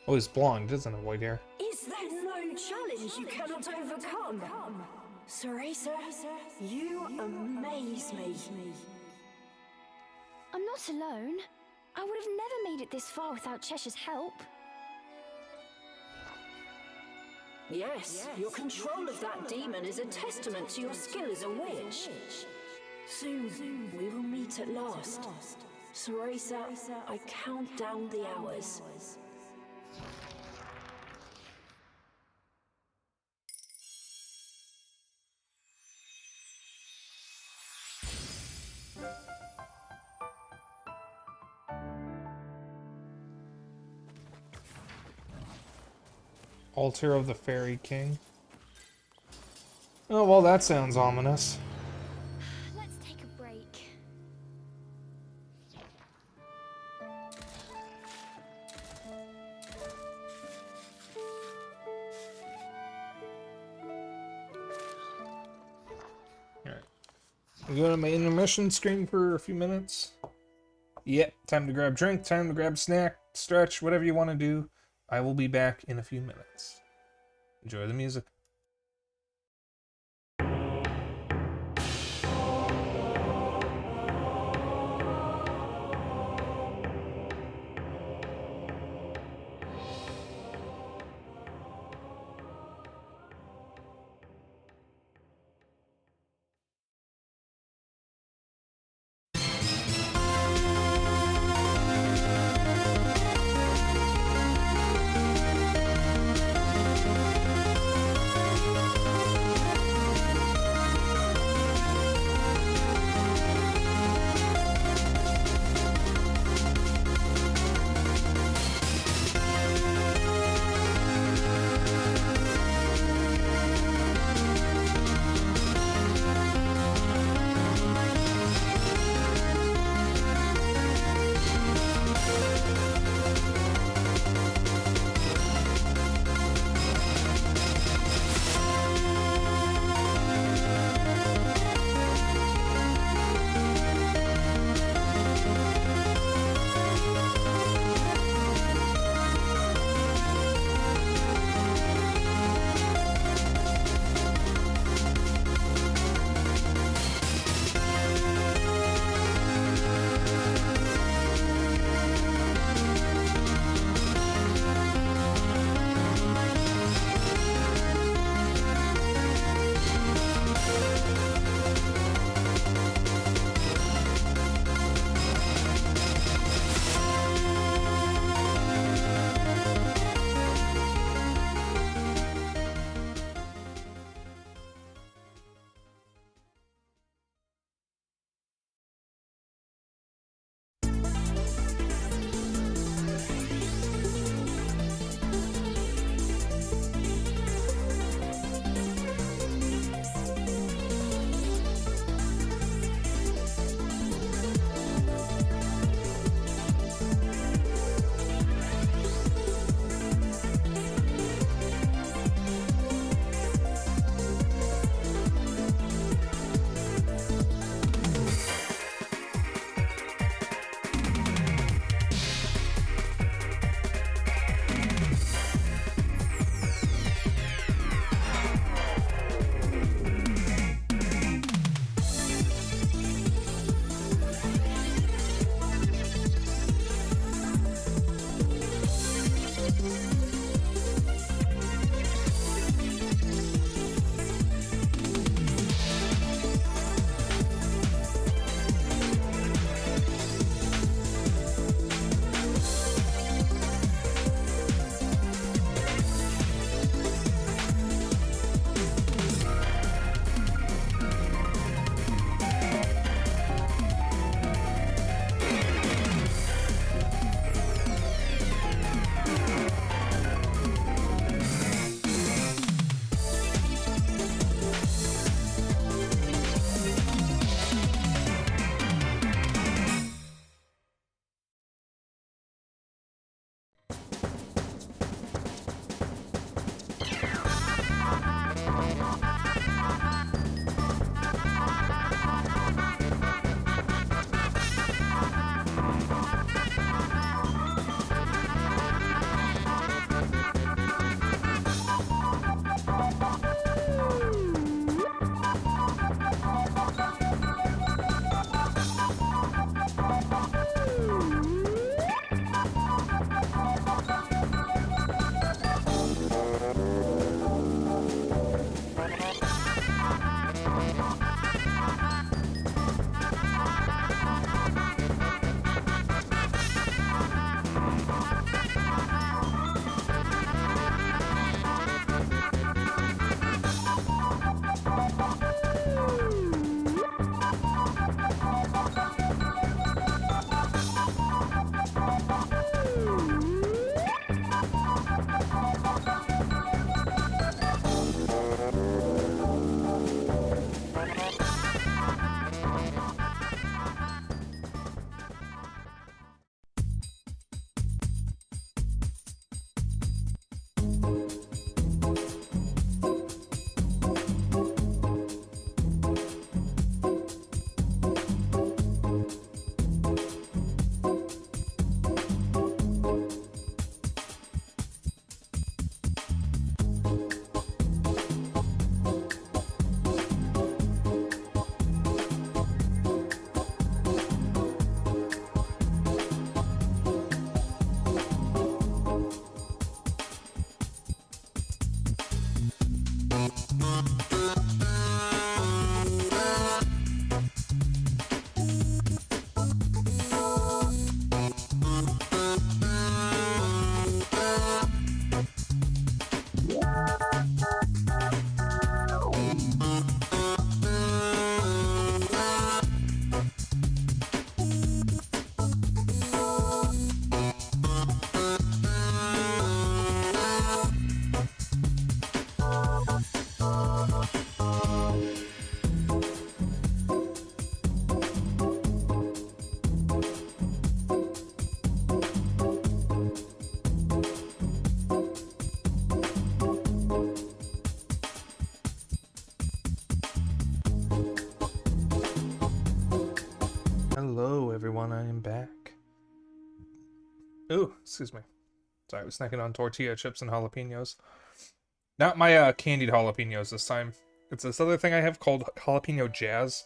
Oh, he's blonde, isn't it, white hair? Is there no challenge you cannot overcome? Ceresa, you amaze me. I'm not alone. I would have never made it this far without Cheshire's help. Yes, your control of that demon is a testament to your skill as a witch. Soon, we will meet at last. Ceresa, I count down the hours. Altar of the Fairy King. Oh, well, that sounds ominous. Let's take a break. Alright. We go to my intermission screen for a few minutes. Yep, time to grab drink, time to grab snack, stretch, whatever you want to do. I will be back in a few minutes. Enjoy the music. Hello, everyone. I am back. Ooh, excuse me. Sorry, I was snacking on tortilla chips and jalapenos. Not my candied jalapenos this time. It's this other thing I have called jalapeno jazz.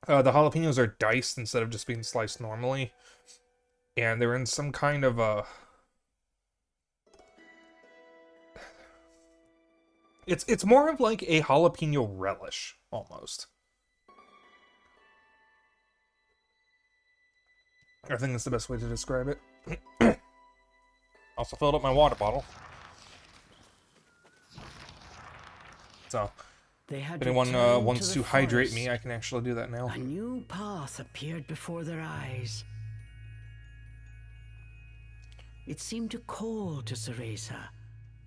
The jalapenos are diced instead of just being sliced normally. And they're in some kind of It's more of like a jalapeno relish, almost. I think that's the best way to describe it. Also filled up my water bottle. So, if anyone wants to hydrate me, I can actually do that now. A new path appeared before their eyes. It seemed to call to Cereza,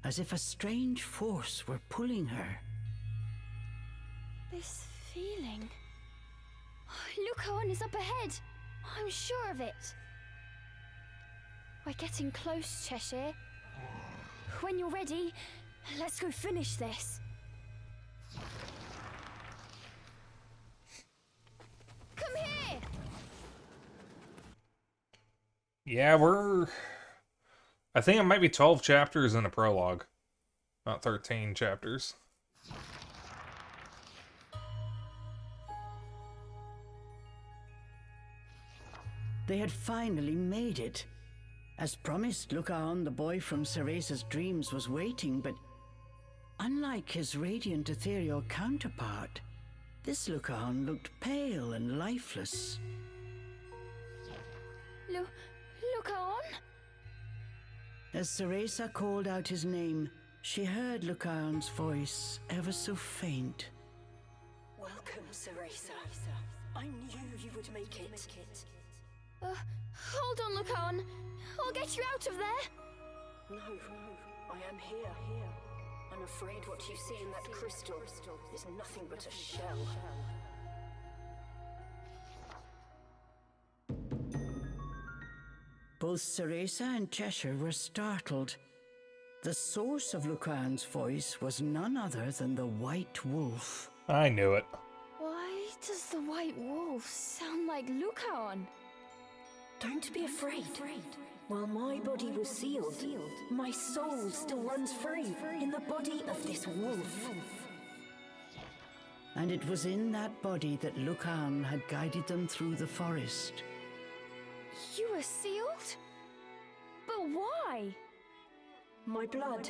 as if a strange force were pulling her. This feeling... Lucaon is up ahead. I'm sure of it. We're getting close, Cheshire. When you're ready, let's go finish this. Come here! Yeah, I think it might be 12 chapters in a prologue. Not 13 chapters. They had finally made it. As promised, Lucaon, the boy from Ceresa's dreams, was waiting, but unlike his radiant ethereal counterpart, this Lucaon looked pale and lifeless. Lucaon? As Cereza called out his name, she heard Lucaon's voice, ever so faint. Welcome, Cereza. I knew you would make it. Hold on, Lucaon. I'll get you out of there. No, I am here. I'm afraid what you see in that crystal is nothing but a shell. Both Cereza and Cheshire were startled. The source of Lucaon's voice was none other than the White Wolf. I knew it. Why does the White Wolf sound like Lucaon? Don't be afraid. While my body was sealed, my soul still runs free in the body of this wolf. And it was in that body that Lucaon had guided them through the forest. You were sealed? But why? My blood.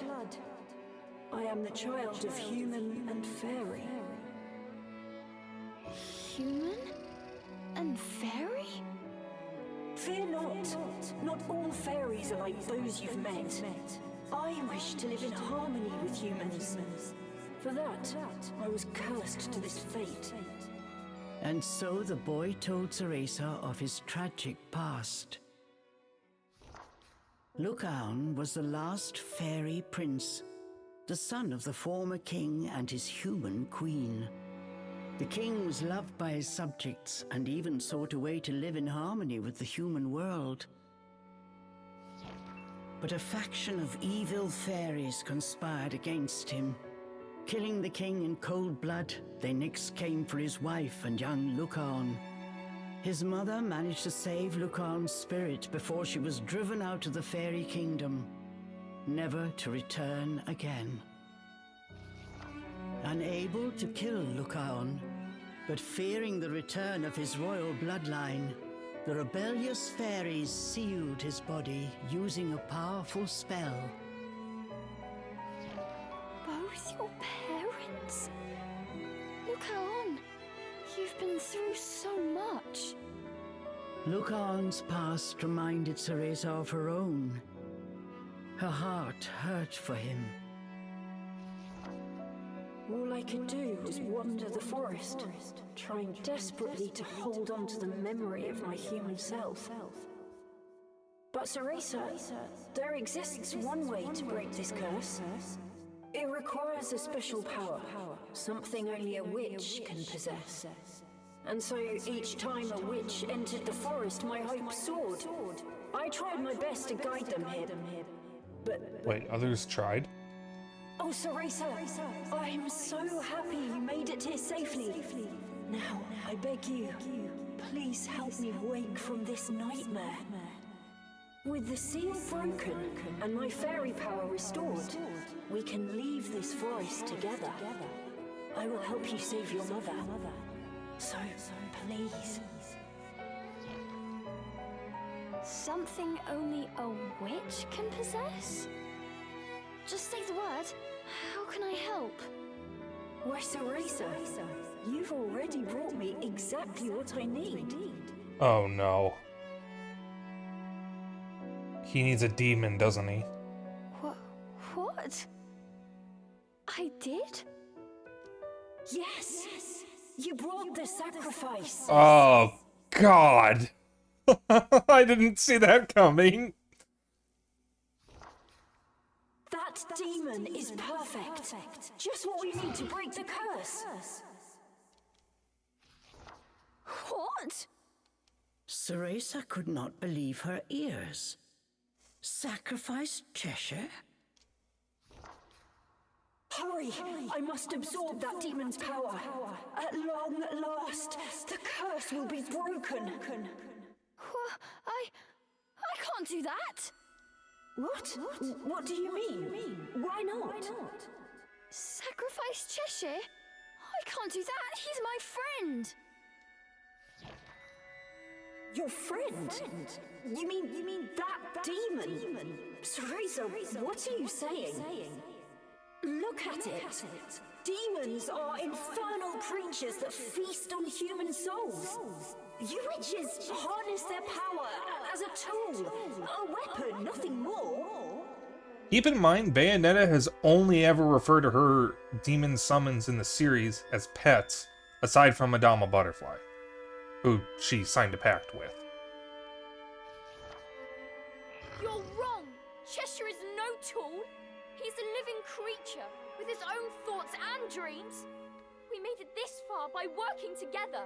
I am the child of human and fairy. Human and fairy? Fear not. Not all fairies are like those you've met. I wish to live in harmony with humans. For that, I was cursed to this fate. And so the boy told Cereza of his tragic past. Lucaon was the last fairy prince, the son of the former king and his human queen. The king was loved by his subjects and even sought a way to live in harmony with the human world. But a faction of evil fairies conspired against him. Killing the king in cold blood, they next came for his wife and young Lucaon. His mother managed to save Lucaon's spirit before she was driven out of the fairy kingdom, never to return again. Unable to kill Lucaon, but fearing the return of his royal bloodline, the rebellious fairies sealed his body using a powerful spell. Both your parents? Lucaon, you've been through so much. Lucaon's past reminded Cereza of her own. Her heart hurt for him. All I could do was wander the forest, trying desperately to hold on to the memory of my human self. But Cereza, there exists one way to break this curse. It requires a special power, something only a witch can possess. And so each time a witch entered the forest, my hope soared. I tried my best to guide them here, but... Wait, others tried? Oh, Cereza, I'm so happy you made it here safely. Now, I beg you, please help me wake from this nightmare. With the seal broken and my fairy power restored, we can leave this forest together. I will help you save your mother. So, please. Something only a witch can possess? Just say the word. How can I help? Why, Ceresa, you've already brought me exactly what I need. Oh no. He needs a demon, doesn't he? What? I did? Yes, you brought the sacrifice. Oh, God. I didn't see that coming. That demon is perfect. Just what we need to break the curse. What? Ceresa could not believe her ears. Sacrifice Cheshire? Hurry! I must absorb that demon's power. At long last, the curse will be broken. I can't do that. What? What do you mean? Why not? Sacrifice Cheshire? I can't do that. He's my friend. Your friend? You mean that demon? Ceresa, what are you saying? Look at it. Demons are infernal creatures that feast on human souls. You witches harness their power as a tool, a weapon, nothing more. Keep in mind, Bayonetta has only ever referred to her demon summons in the series as pets, aside from Madama Butterfly, who she signed a pact with. You're wrong. Cheshire is no tool. He's a living creature with his own thoughts and dreams. We made it this far by working together,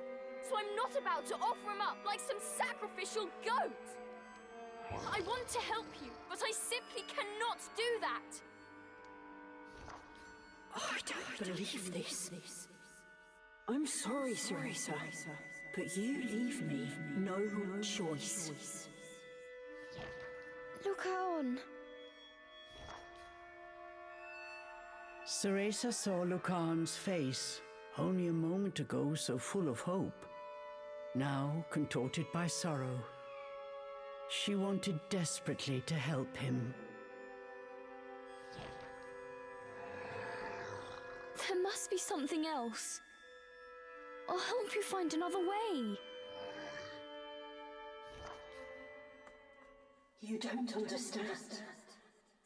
so I'm not about to offer him up like some sacrificial goat. I want to help you, but I simply cannot do that. I don't believe this. I'm sorry, Ceresa, but you leave me no choice. Look on. Ceresa saw Lucan's face, only a moment ago so full of hope, now contorted by sorrow. She wanted desperately to help him. There must be something else. I'll help you find another way. You don't understand.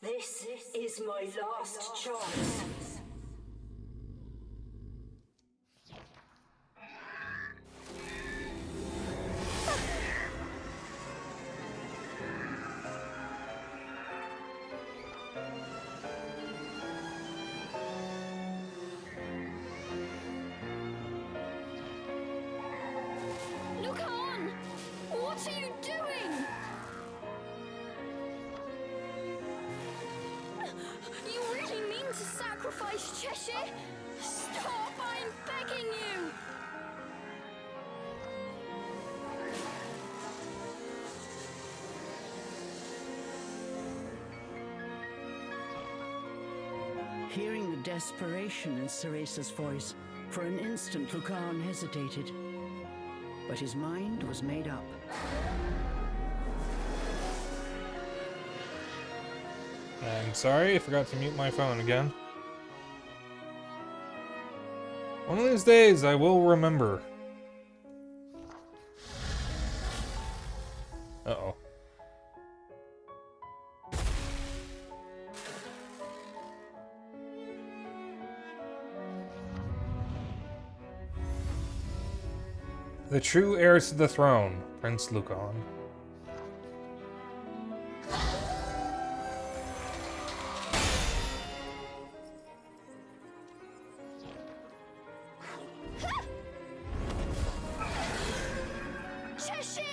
This is my last chance. Look on! What are you doing? You really mean to sacrifice Cheshire? Stop, I'm begging you! Hearing the desperation in Ceresa's voice, for an instant Lucan hesitated. But his mind was made up. I'm sorry, I forgot to mute my phone again. One of these days, I will remember. Uh-oh. The true heirs to the throne, Prince Lucan. Cheshire!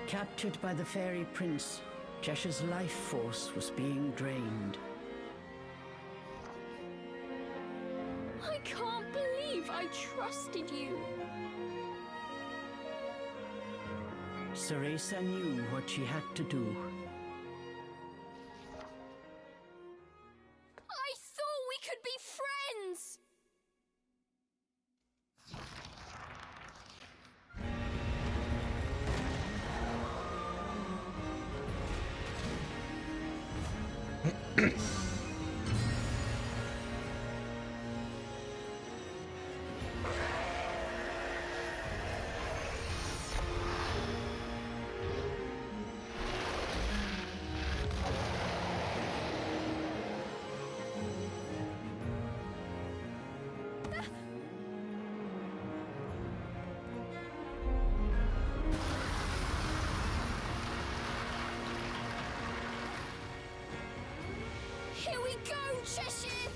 Captured by the fairy prince, Cheshire's life force was being drained. I can't believe I trusted you. Ceresa knew what she had to do. I thought we could be friends. Here we go, Cheshire!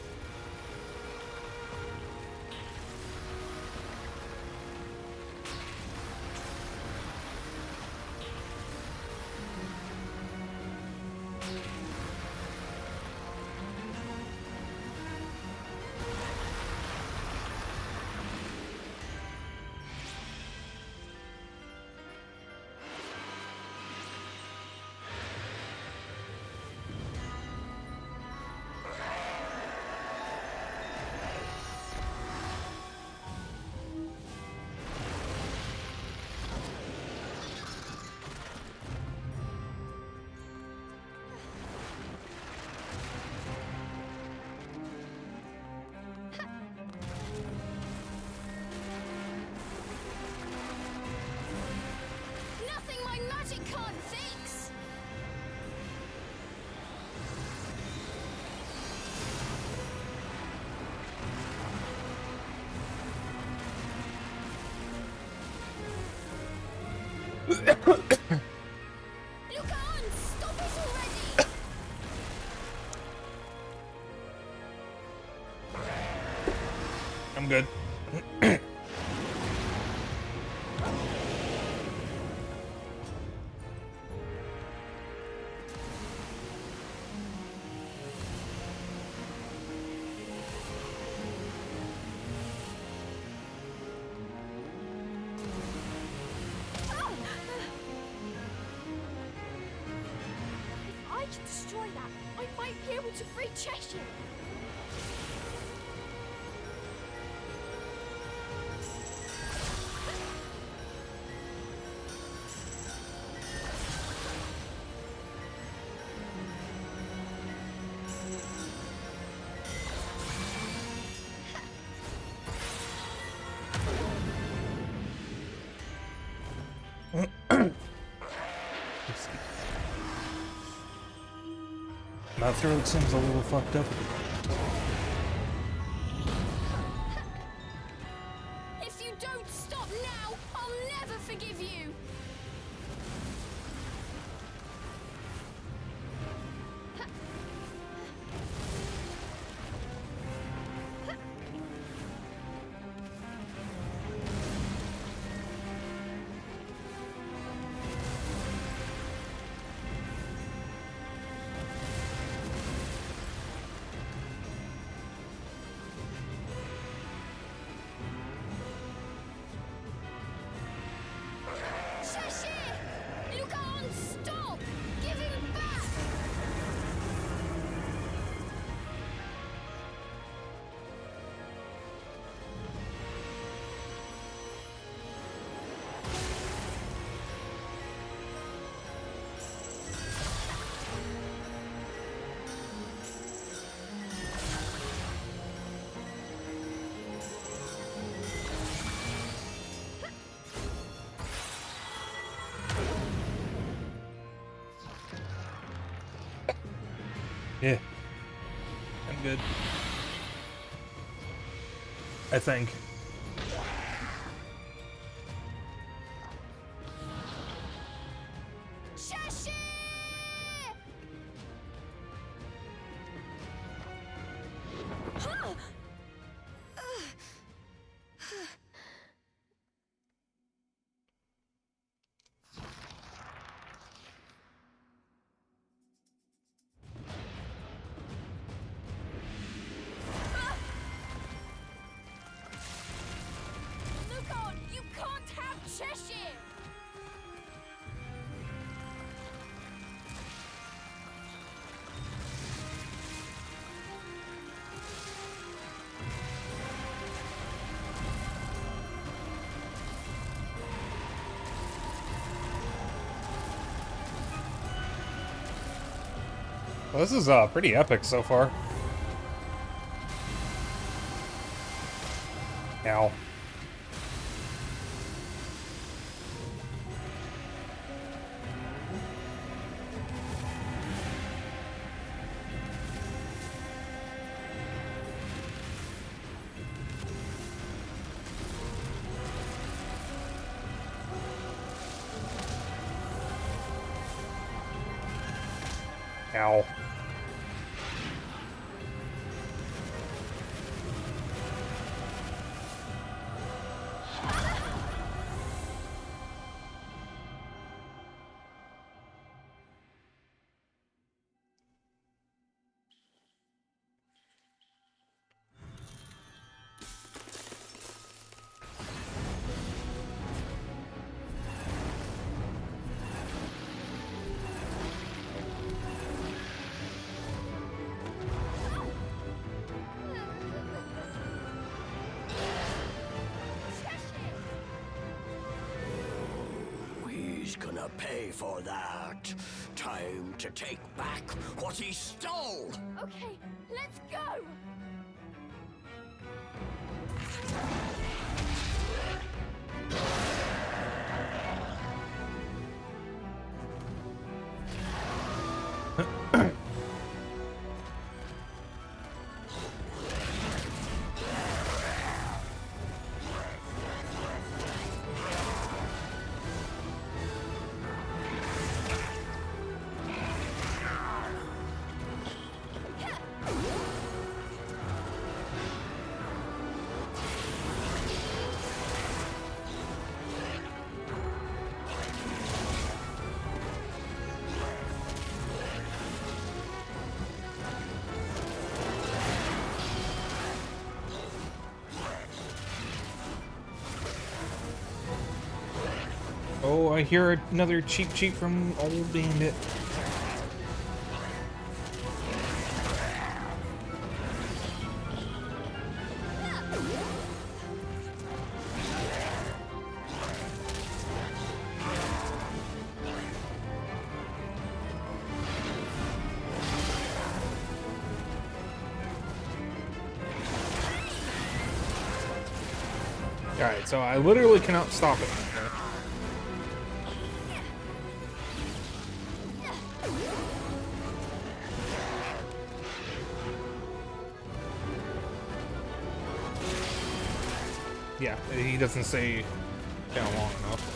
Nothing my magic can't fix! Look on! Stop it already! I'm good. If I can destroy that, I might be able to free Cheshire. My throat seems a little fucked up. If you don't stop now, I'll never forgive you! Cheshire! Look on! Stop! Give him back! Yeah. I'm good. I think. Cheshire! Huh! Well, this is pretty epic so far. Ow. Ow. He's gonna pay for that. Time to take back what he stole. Okay, let's go! Oh, I hear another cheap cheep from Old Bandit. Alright, so I literally cannot stop it. Yeah, he doesn't stay down long enough.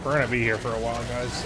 We're gonna be here for a while, guys.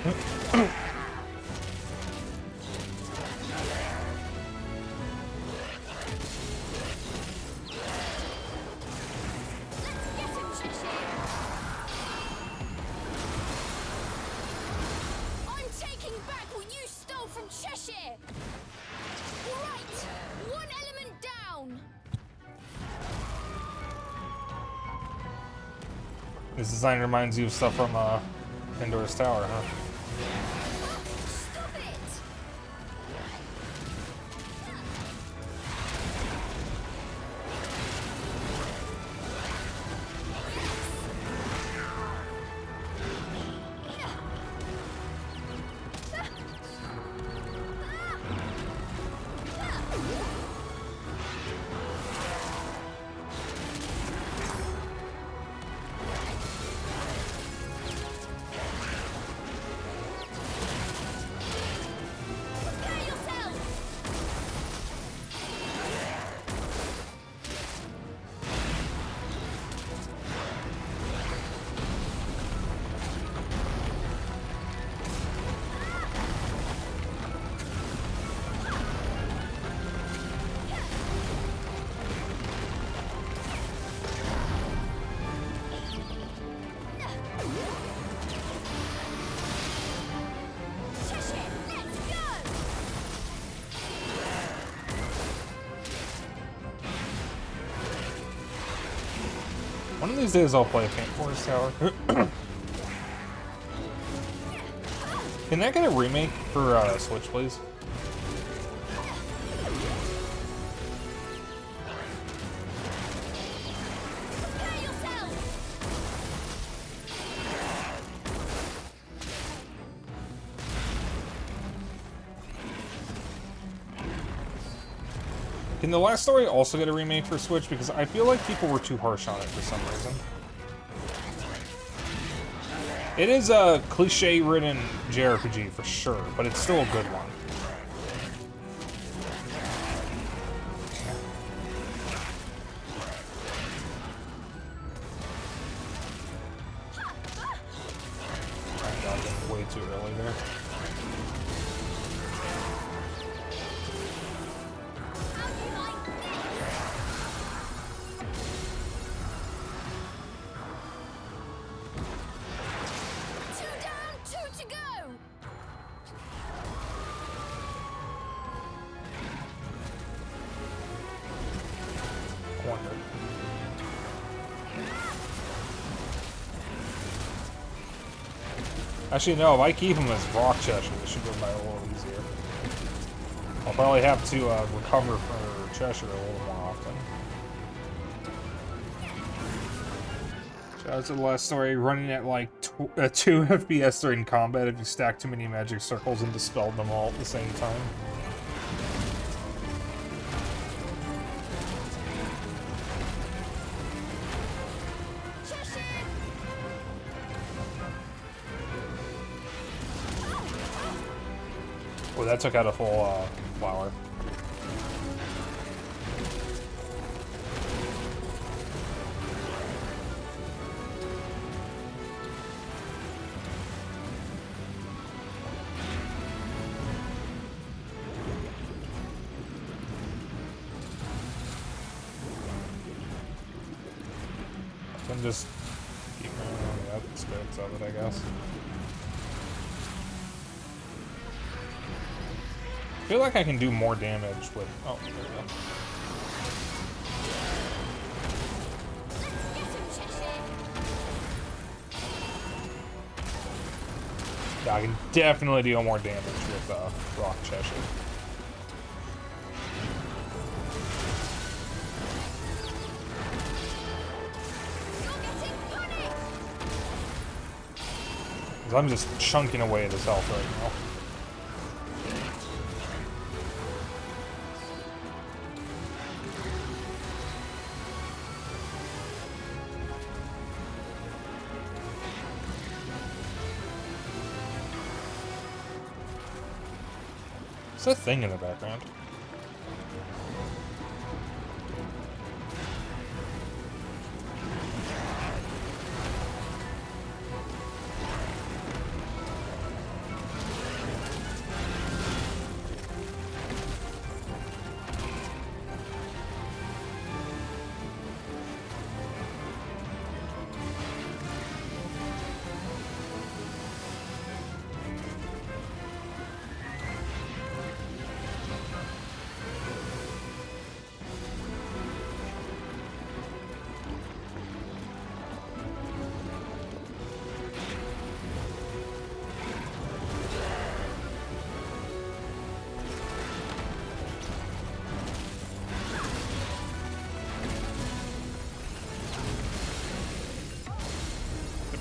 I'm taking back what you stole from Cheshire! This design reminds you of stuff from Pandora's Tower, huh? Stop it! One of these days I'll play Pandora's Tower. Can that get a remake for Switch, please? Can the last story also get a remake for Switch? Because I feel like people were too harsh on it for some reason. It is a cliche-ridden JRPG for sure, but it's still a good one. I got way too early there. Actually, no, if I keep him as Rock Cheshire, it should go by a little easier. I'll probably have to recover for Cheshire a little more often. Shout out to the last story, running at like 2 FPS during combat if you stack too many magic circles and dispelled them all at the same time. Oh, that took out a full flower. I can just keep going on the outskirts of it, I guess. I feel like I can do more damage with... Oh, there we go. Yeah, I can definitely deal more damage with Rock Cheshire. Because I'm just chunking away at his health right now. What's that thing in the background?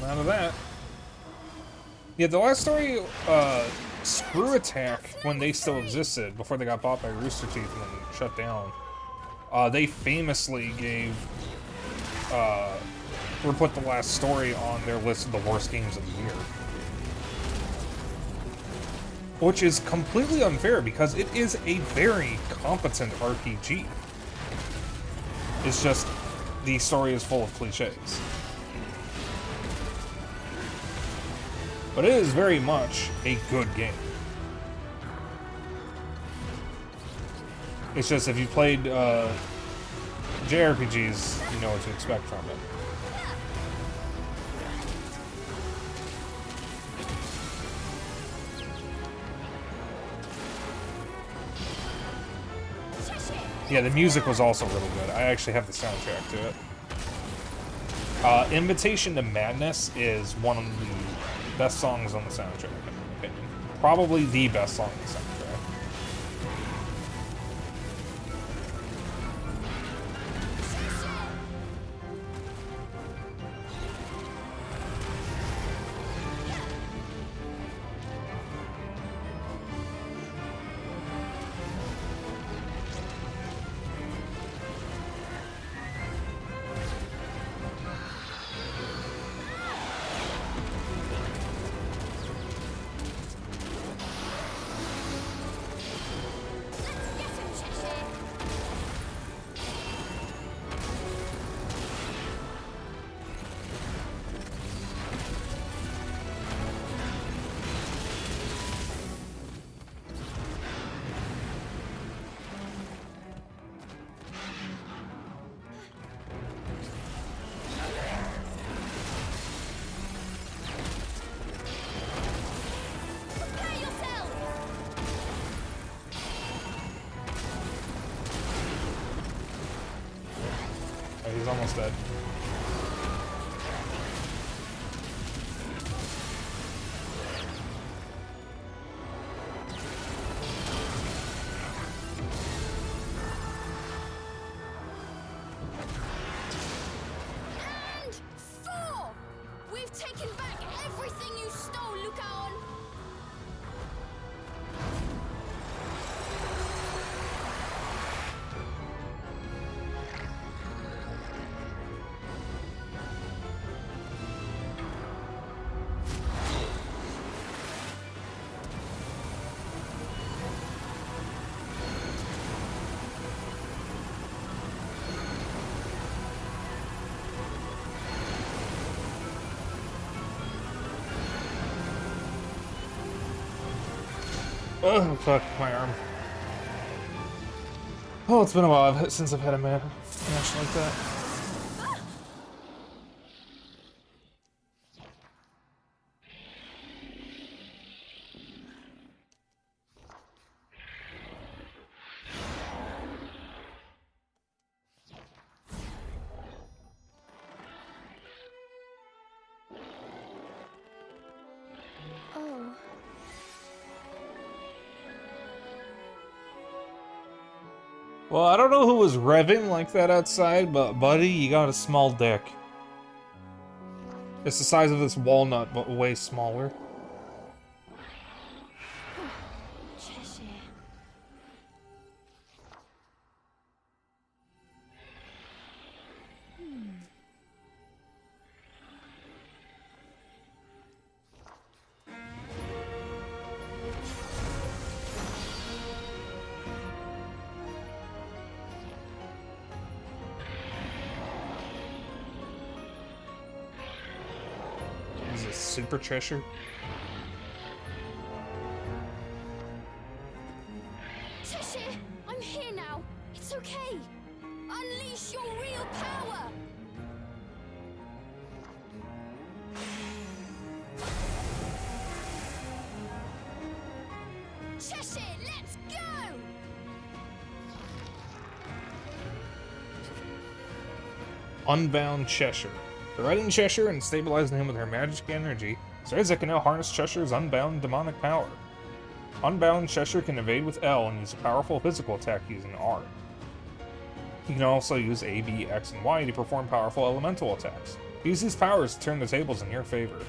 out of that. Yeah, the last story, Screw Attack, when they still existed, before they got bought by Rooster Teeth and then shut down, they famously gave, or put the last story on their list of the worst games of the year. Which is completely unfair, because it is a very competent RPG. It's just, the story is full of cliches. But it is very much a good game. It's just, if you played JRPGs, you know what to expect from it. Yeah, the music was also really good. I actually have the soundtrack to it. Invitation to Madness is one of the best songs on the soundtrack, in my opinion. Probably the best song on the soundtrack. He's almost dead. And 4! We've taken back everything you stole, Lucaon! Oh, fuck, my arm. Oh, it's been a while since I've had a match like that. Oh. Well, I don't know who was revving like that outside, but buddy, you got a small dick. It's the size of this walnut, but way smaller. Cheshire. Is it Super Cheshire? Cheshire, I'm here now. It's okay. Unleash your real power. Cheshire, let's go! Unbound Cheshire. Threading Cheshire and stabilizing him with her magic energy, Cereza can now harness Cheshire's unbound demonic power. Unbound Cheshire can evade with L and use a powerful physical attack using R. He can also use A, B, X, and Y to perform powerful elemental attacks. Use these powers to turn the tables in your favor.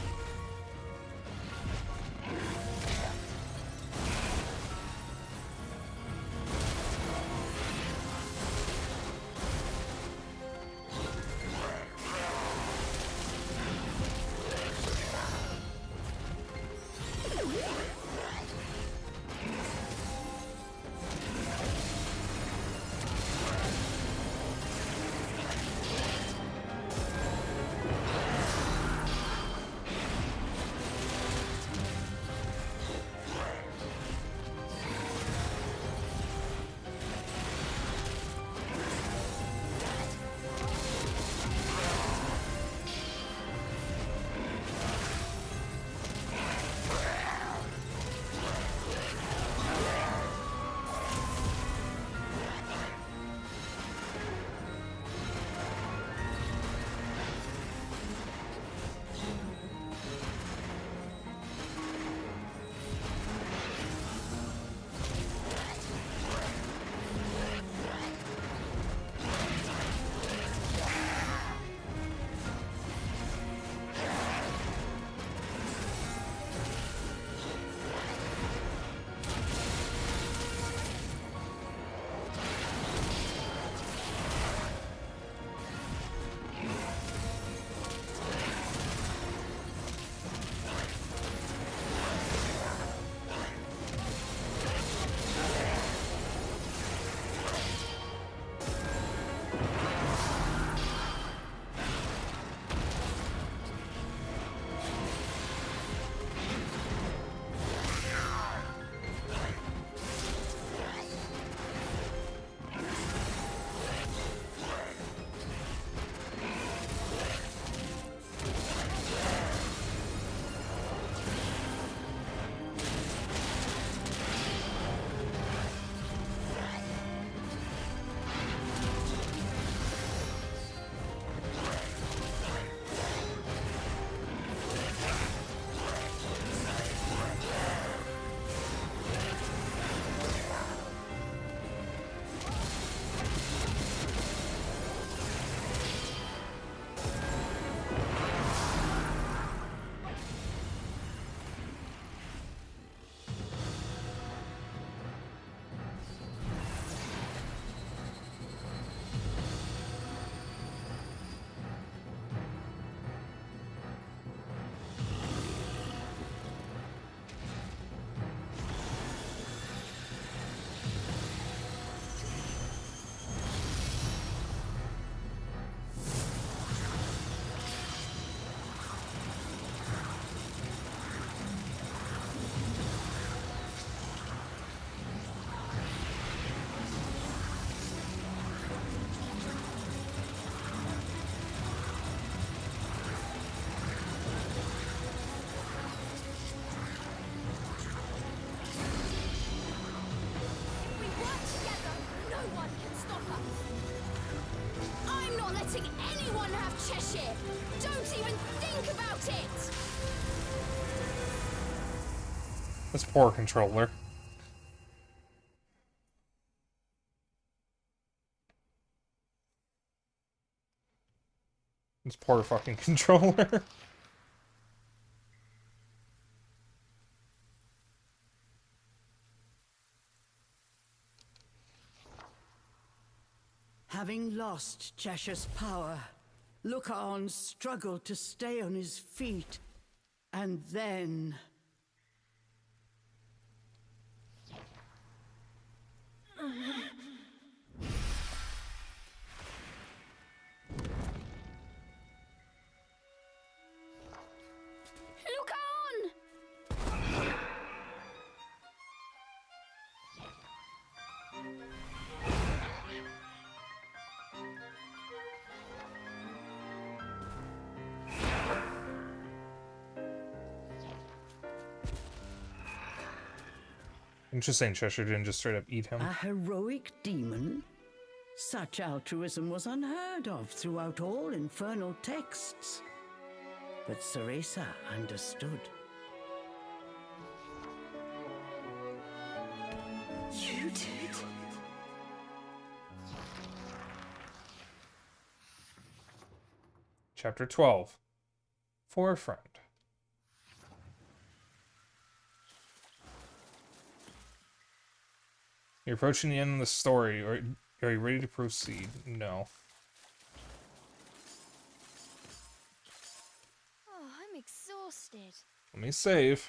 Cheshire! Don't even think about it! This poor controller. This poor fucking controller. Having lost Cheshire's power, Lucaon struggled to stay on his feet, and then... Look on! Interesting, Cheshire didn't just straight up eat him. A heroic demon? Such altruism was unheard of throughout all infernal texts. But Ceresa understood. You did? Chapter 12. For a Friend. You're approaching the end of the story. Are you ready to proceed? No. Oh, I'm exhausted. Let me save.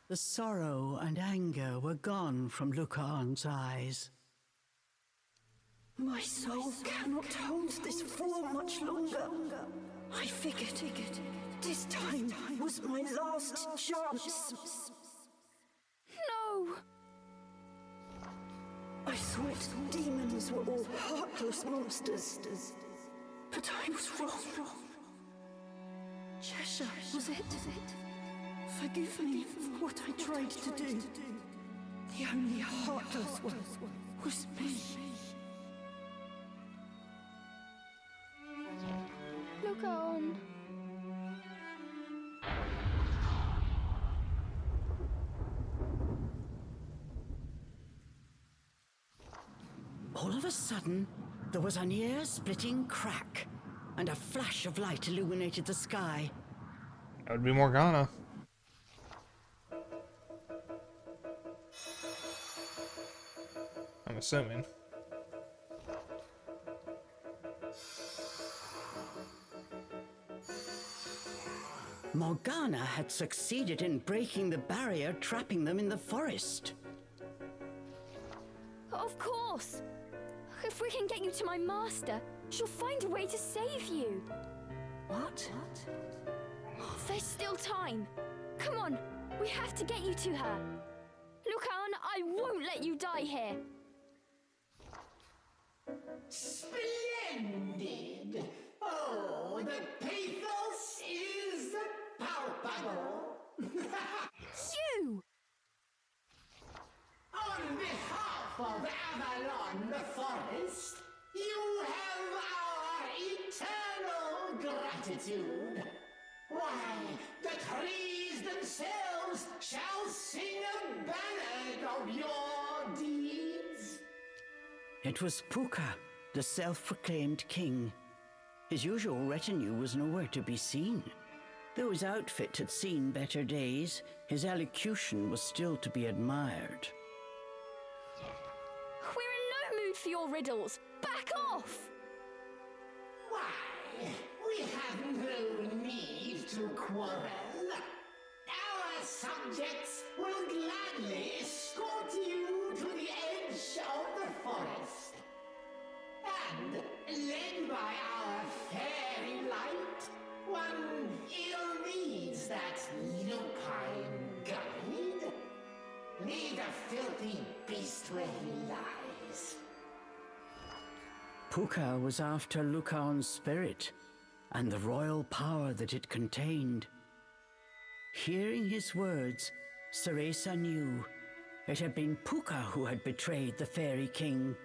The sorrow and anger were gone from Lucaan's eyes. My soul cannot hold this form much longer. I figured this time was my last chance. No! I thought demons were all heartless monsters, but I was wrong. Cheshire, was it? Forgive me for what I tried to do. The only heartless one was me. Look on. All of a sudden, there was an ear-splitting crack, and a flash of light illuminated the sky. That would be Morgana. I'm assuming. Morgana had succeeded in breaking the barrier trapping them in the forest. Of course! If we can get you to my master, she'll find a way to save you. What? There's still time. Come on, we have to get you to her. Lucan, I won't let you die here. Splendid! Oh, the pathos is palpable! You! On behalf of Avalon the Forest, you have our eternal gratitude. Why, the trees themselves shall sing a ballad of your deeds. It was Puka, the self-proclaimed king. His usual retinue was nowhere to be seen. Though his outfit had seen better days, his elocution was still to be admired. We're in no mood for your riddles. Back off! Why, we have no need to quarrel. Our subjects will gladly escort you to the edge of the forest. And, led by our fairy light, one ill needs that lupine guide. Leave the filthy beast where he lies. Puka was after Lucaan's spirit and the royal power that it contained. Hearing his words, Ceresa knew it had been Puka who had betrayed the fairy king.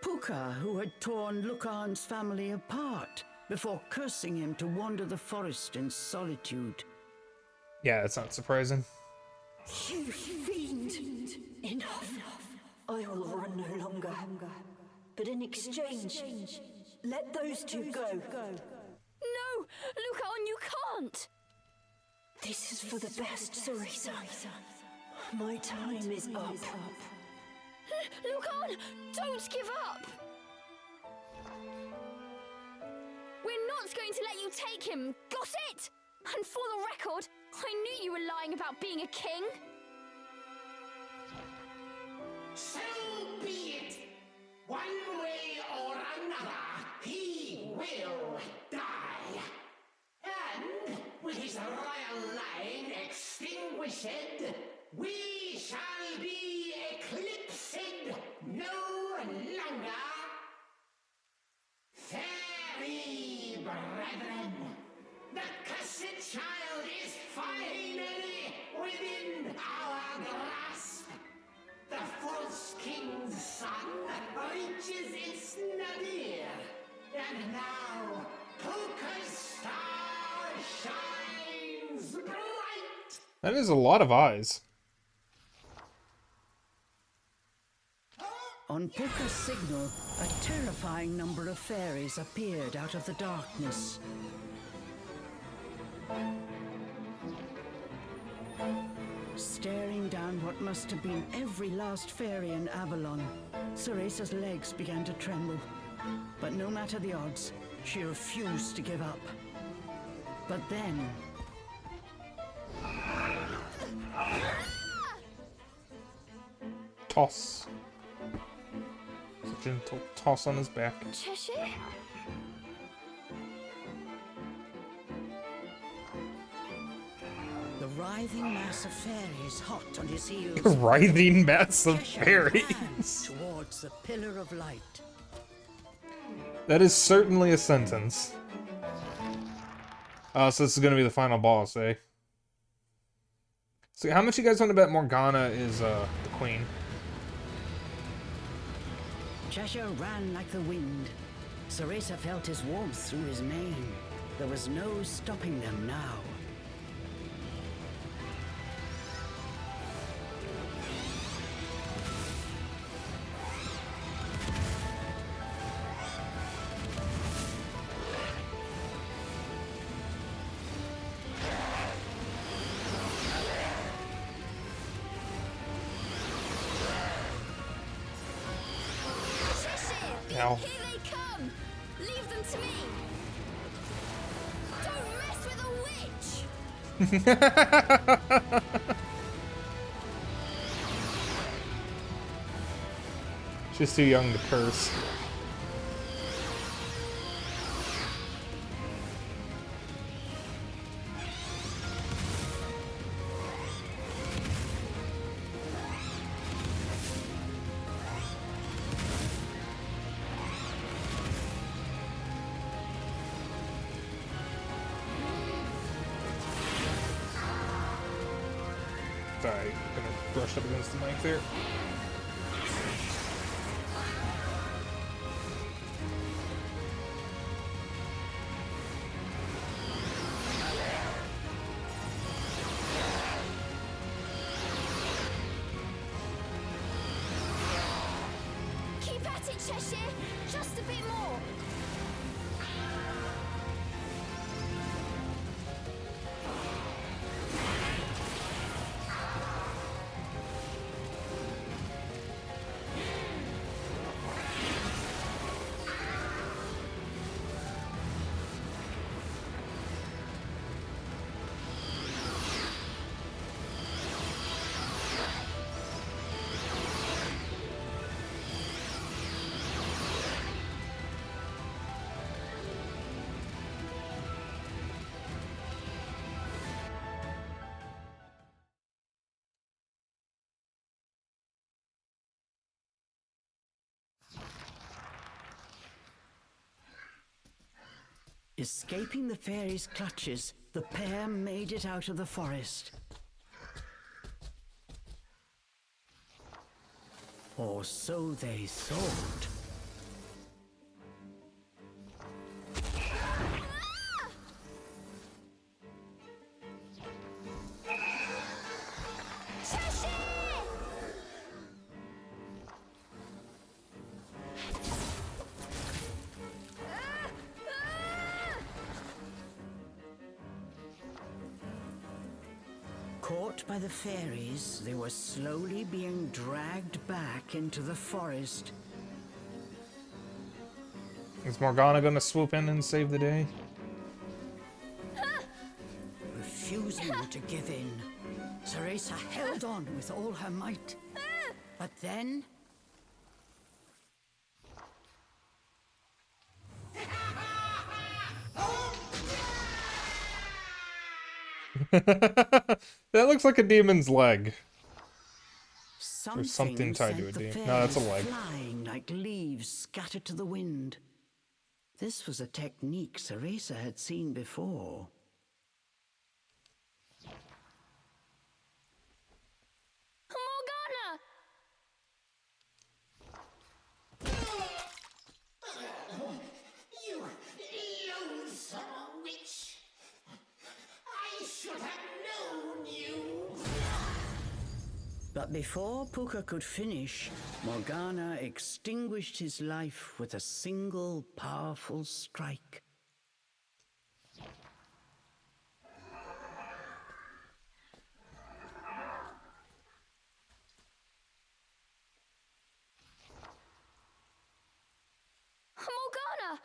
Puka who had torn Lucaan's family apart before cursing him to wander the forest in solitude. Yeah, it's not surprising. You fiend! Enough! I will run no longer. But in exchange, let those two go. No! Lucan, you can't! This is for the best, Ceresa. My time is up. Lucan, don't give up! We're not going to let you take him, got it? And for the record, I knew you were lying about being a king. So be it. One way or another, he will die. And with his royal line extinguished, we shall be eclipsed no longer. Fairy brethren, the cursed child is finally within our grasp. The false king's son reaches its nadir, and That is a lot of eyes. On Puka's signal, a terrifying number of fairies appeared out of the darkness. Staring down what must have been every last fairy in Avalon, Ceresa's legs began to tremble. But no matter the odds, she refused to give up. But then... Toss. It's a gentle toss on his back. Cheshire? The writhing mass of fairies hot on his heels. Writhing mass of Cheshire ran fairies. towards the pillar of light. That is certainly a sentence. So this is gonna be the final boss, eh? So how much you guys want to bet Morgana is the queen? Cheshire ran like the wind. Ceresa felt his warmth through his mane. There was no stopping them now. Ow. Here they come! Leave them to me! Don't mess with a witch! She's too young to curse. Sorry, gonna brush up against the mic there. Keep at it, Cheshire! Just a bit more! Escaping the fairies' clutches, the pair made it out of the forest. Or so they thought. Caught by the fairies, they were slowly being dragged back into the forest. Is Morgana gonna swoop in and save the day? Refusing to give in, Ceresa held on with all her might. But then... That looks like a demon's leg. Something tied to sent a the demon. No, that's a fairies leg. flying like leaves scattered to the wind. This was a technique Ceresa had seen before. Morgana! You loathsome witch! I should have known you But before Puka could finish, Morgana extinguished his life with a single powerful strike. Morgana!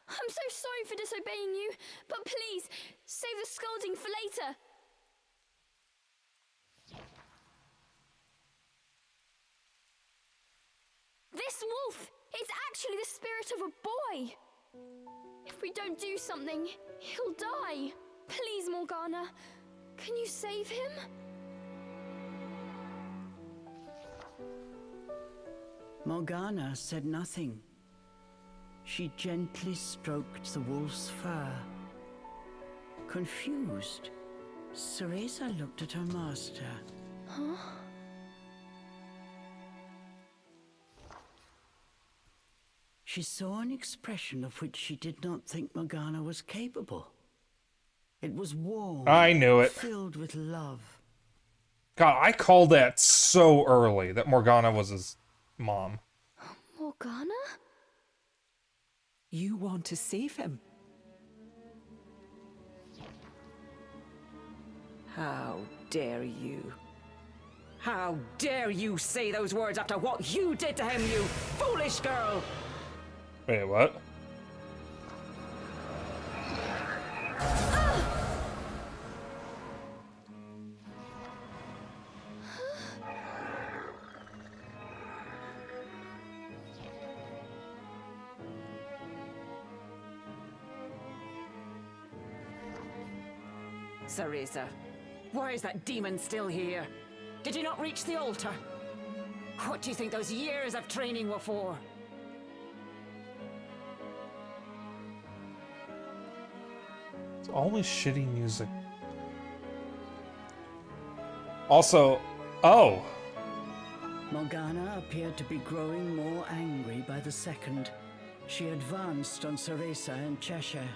I'm so sorry for disobeying you, but please, save the scolding for later. This wolf, it's actually the spirit of a boy. If we don't do something, he'll die. Please, Morgana, can you save him? Morgana said nothing. She gently stroked the wolf's fur. Confused, Cereza looked at her master. Huh? She saw an expression of which she did not think Morgana was capable. It was warm. I knew it. Filled with love. God, I called that so early that Morgana was his mom. Morgana? You want to save him? How dare you? How dare you say those words after what you did to him, you foolish girl! Wait, what? Cereza, why is that demon still here? Did you not reach the altar? What do you think those years of training were for? It's always shitty music. Also, oh! Morgana appeared to be growing more angry by the second. She advanced on Cereza and Cheshire.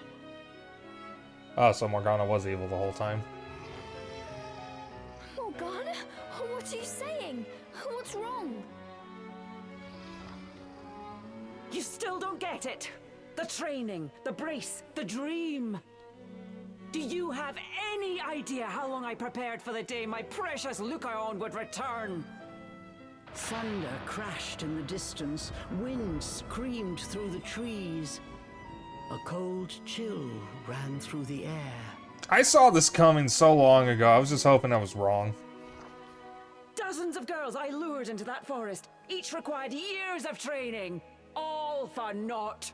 Oh, so Morgana was evil the whole time. Morgana? What are you saying? What's wrong? You still don't get it! The training, the brace, the dream! Do you have any idea how long I prepared for the day my precious Lucaon would return? Thunder crashed in the distance. Wind screamed through the trees. A cold chill ran through the air. I saw this coming so long ago. I was just hoping I was wrong. Dozens of girls I lured into that forest. Each required years of training. All for naught.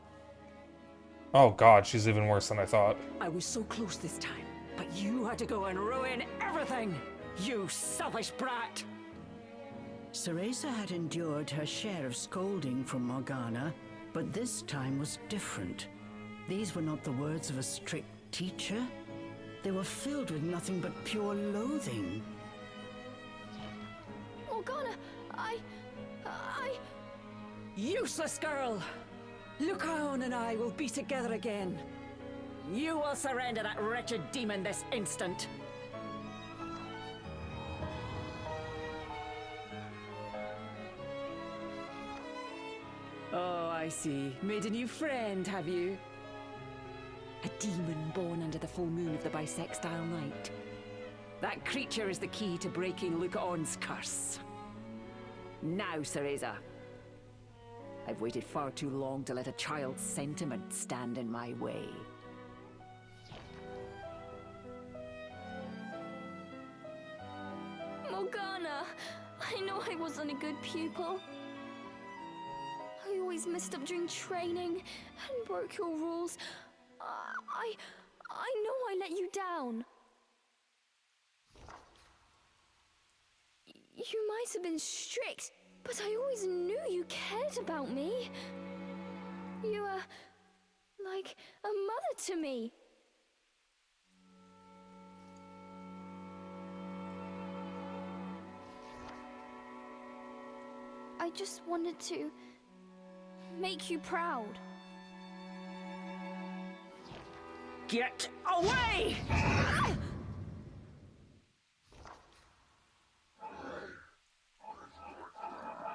Oh god, she's even worse than I thought. I was so close this time, but you had to go and ruin everything. You selfish brat. Cereza had endured her share of scolding from Morgana, but this time was different. These were not the words of a strict teacher. They were filled with nothing but pure loathing. Morgana, I... Useless girl! Lucaon and I will be together again. You will surrender that wretched demon this instant. Oh, I see. Made a new friend, have you? A demon born under the full moon of the bisextile night. That creature is the key to breaking Lucaon's curse. Now, Cereza. I've waited far too long to let a child's sentiment stand in my way. Morgana, I know I wasn't a good pupil. I always messed up during training and broke your rules. I know I let you down. You might have been strict, but I always knew you cared about me. You were like a mother to me. I just wanted to make you proud. Get away!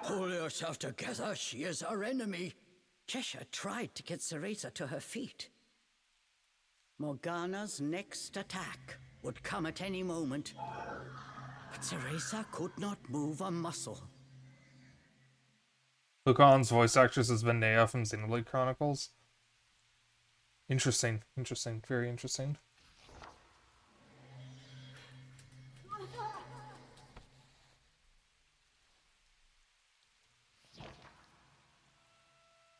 Pull yourself together, she is our enemy. Cheshire tried to get Cereza to her feet. Morgana's next attack would come at any moment. But Cereza could not move a muscle. Lucan's voice actress has been Nea from Xenoblade Chronicles. Interesting, interesting, very interesting.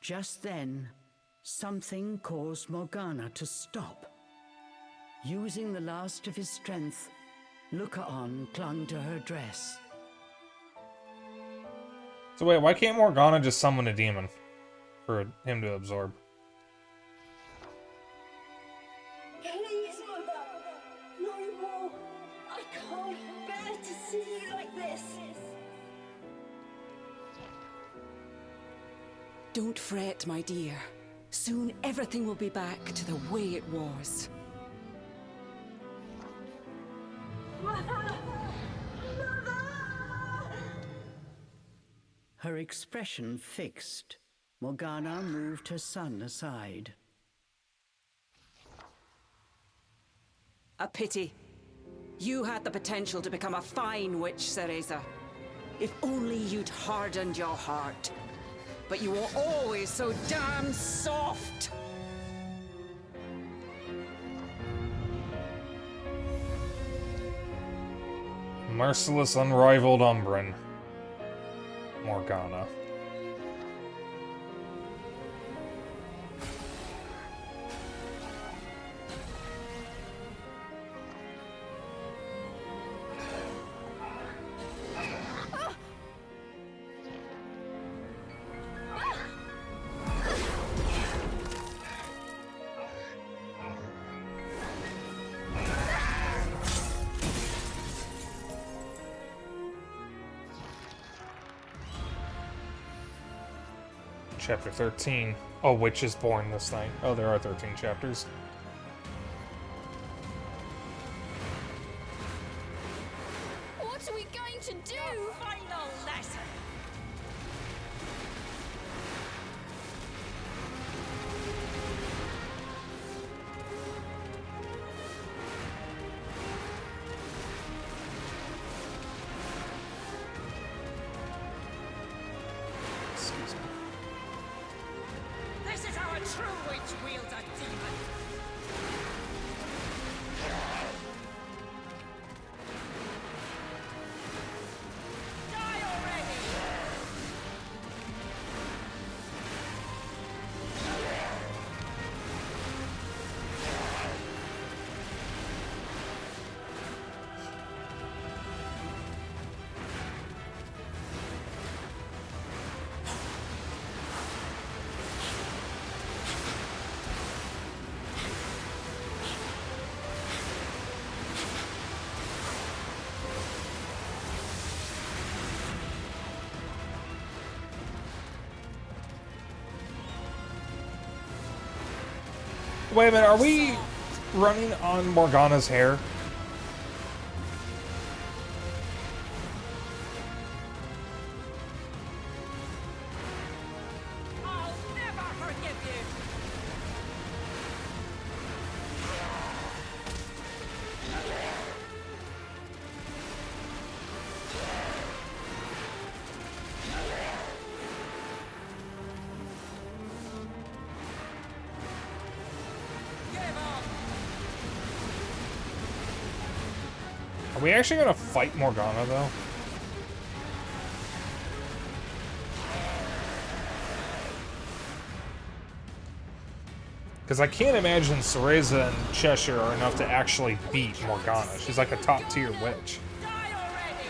Just then, something caused Morgana to stop. Using the last of his strength, Lucaon clung to her dress. So wait, why can't Morgana just summon a demon for him to absorb? Please, Mother, no more. I can't bear to see you like this. Don't fret, my dear. Soon everything will be back to the way it was. Her expression fixed, Morgana moved her son aside. A pity. You had the potential to become a fine witch, Cereza. If only you'd hardened your heart. But you were always so damn soft! Merciless, unrivaled Umbran. Morgana. Chapter 13. Oh, Witch is born this night. Oh, there are 13 chapters. What are we going to do? Final lesson. Excuse me. This is how a true witch wields a demon. Die already! Wait a minute, are we running on Morgana's hair? I'll never forgive you! Give up! Are we actually gonna fight Morgana, though? Because I can't imagine Cereza and Cheshire are enough to actually beat Morgana. She's like a top-tier witch. Die already!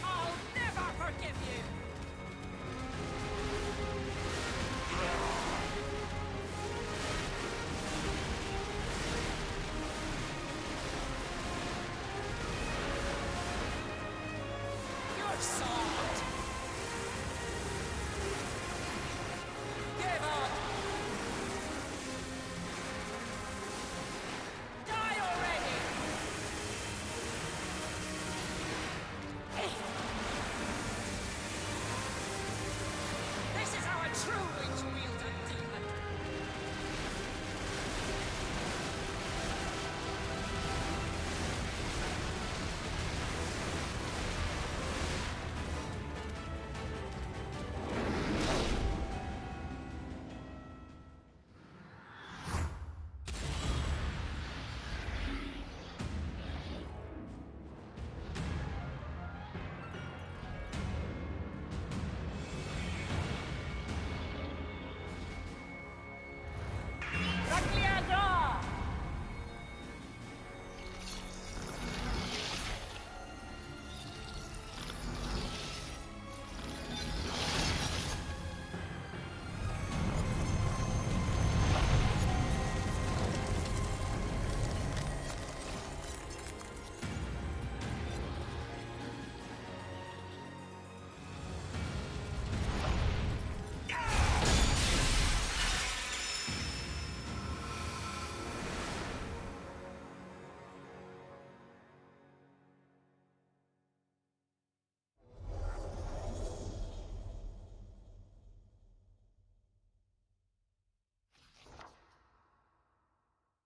I'll never forgive you! You're soft! Give up!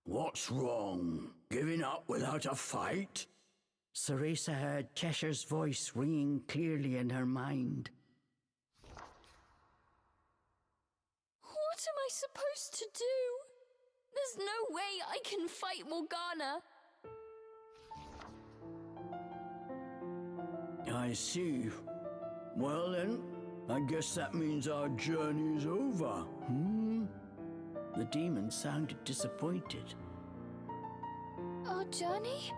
What's wrong? Giving up without a fight? Ceresa heard Cheshire's voice ringing clearly in her mind. What am I supposed to do? There's no way I can fight Morgana. I see. Well then, I guess that means our journey's over, The demon sounded disappointed. Our journey?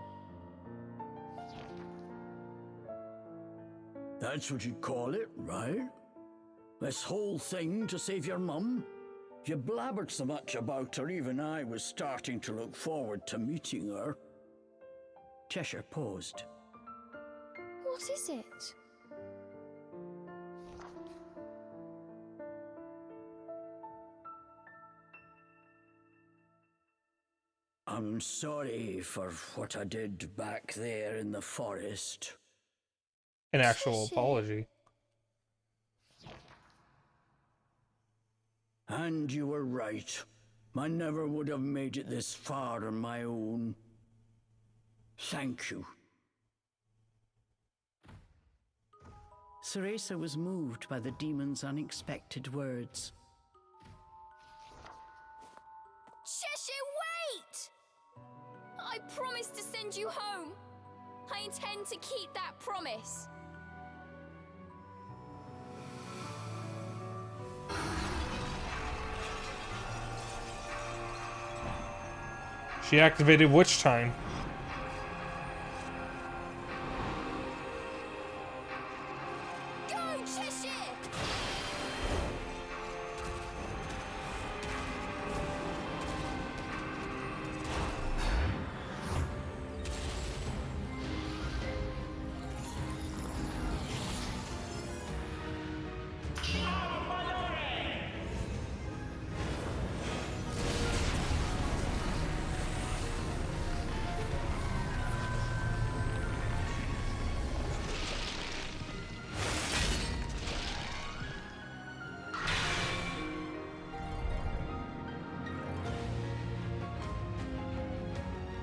That's what you'd call it, right? This whole thing to save your mum? You blabbered so much about her, even I was starting to look forward to meeting her. Cheshire paused. What is it? I'm sorry for what I did back there in the forest. An actual apology. And you were right. I never would have made it this far on my own. Thank you. Ceresa was moved by the demon's unexpected words. Cheshire, wait! I promised to send you home. I intend to keep that promise. She activated Witch Time. Go, Cheshire!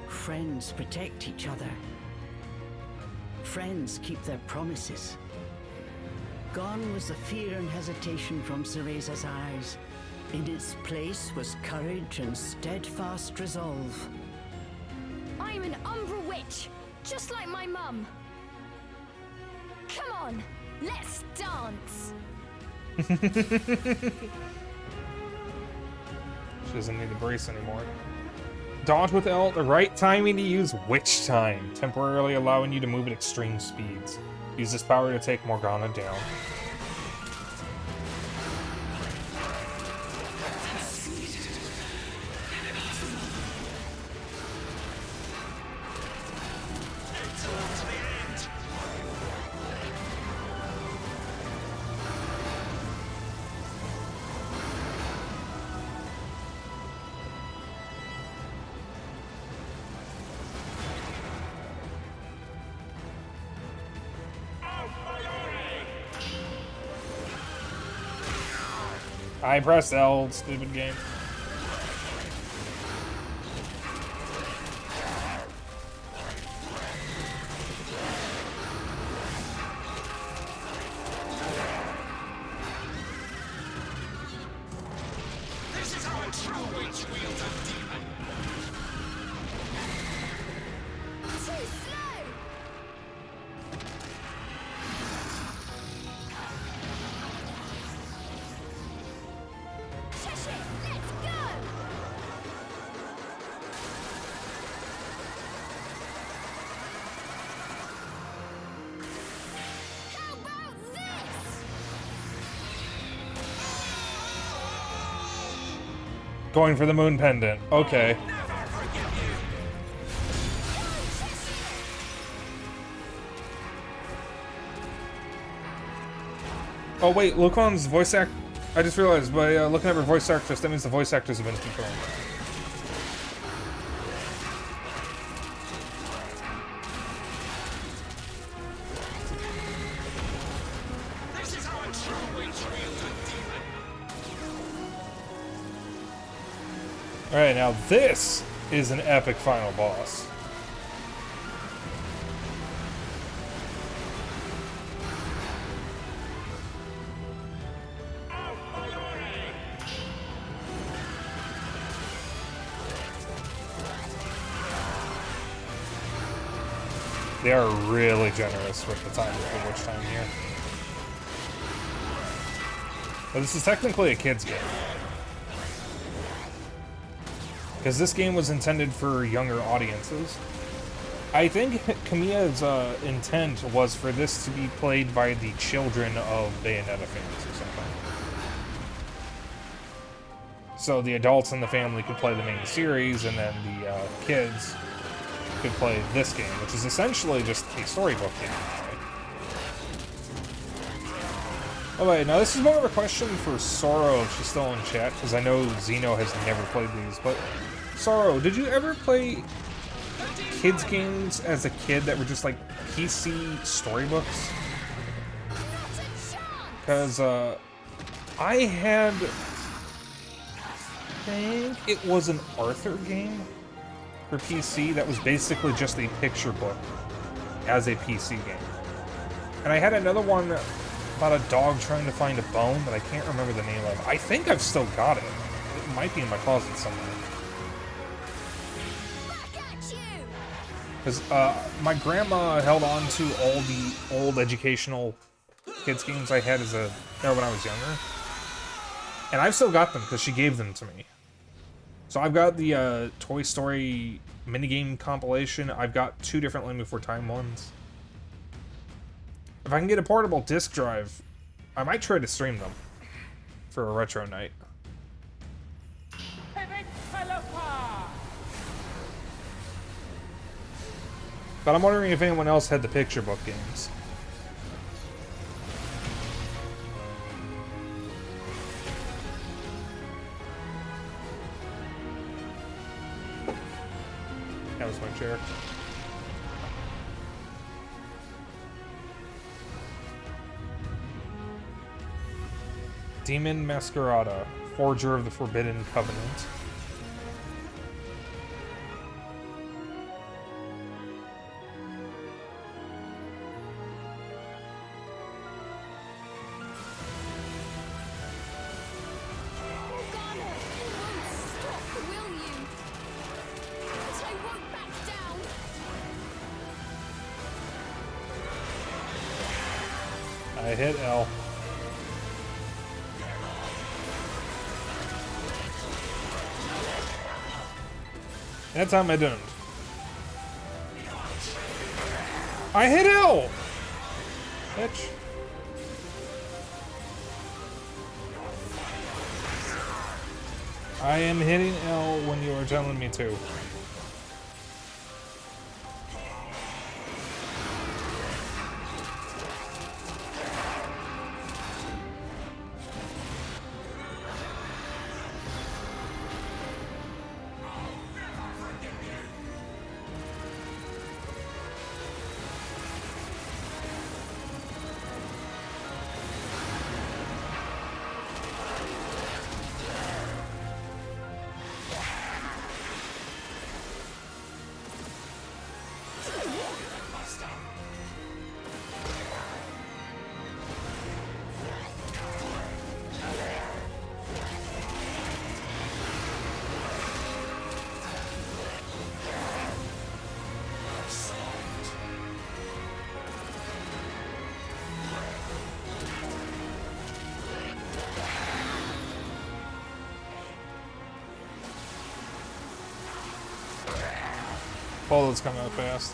Friends protect each other. Friends keep their promises. Gone was the fear and hesitation from Ceresa's eyes. In its place was courage and steadfast resolve. I'm an Umbra witch, just like my mum. Come on, let's dance. She doesn't need the brace anymore. Dodge with L, the right timing to use Witch Time, temporarily allowing you to move at extreme speeds. Use this power to take Morgana down. I pressed L, stupid game. This is how a true witch wields a demon. Too slow. Cheshire, let's go. How about this? Going for the moon pendant. Okay. Oh wait, Lukon's voice act. I just realized by looking at her voice actress, that means the voice actors have been confirmed. This is how a true witch wields a demon. Alright, now this is an epic final boss. They are really generous with the time for witch time here. But this is technically a kid's game. Because this game was intended for younger audiences. I think Kamiya's intent was for this to be played by the children of Bayonetta fans or something. So the adults in the family could play the main series, and then the kids could play this game, which is essentially just a storybook game. Alright, now this is more of a question for Sorrow if she's still in chat, because I know Xeno has never played these, but Sorrow, did you ever play kids games as a kid that were just like PC storybooks? Because I had, I think it was an Arthur game for PC that was basically just a picture book as a PC game. And I had another one about a dog trying to find a bone, but I can't remember the name of it. I think I've still got it. It might be in my closet somewhere. Because my grandma held on to all the old educational kids games I had when I was younger. And I've still got them because she gave them to me. So I've got the Toy Story minigame compilation. I've got 2 different Land Before Time ones. If I can get a portable disc drive, I might try to stream them for a retro night. But I'm wondering if anyone else had the picture book games. That was my chair. Demon Masquerada, Forger of the Forbidden Covenant. I hit L. That time I didn't. I hit L! Bitch. I am hitting L when you are telling me to. Bullets coming out fast.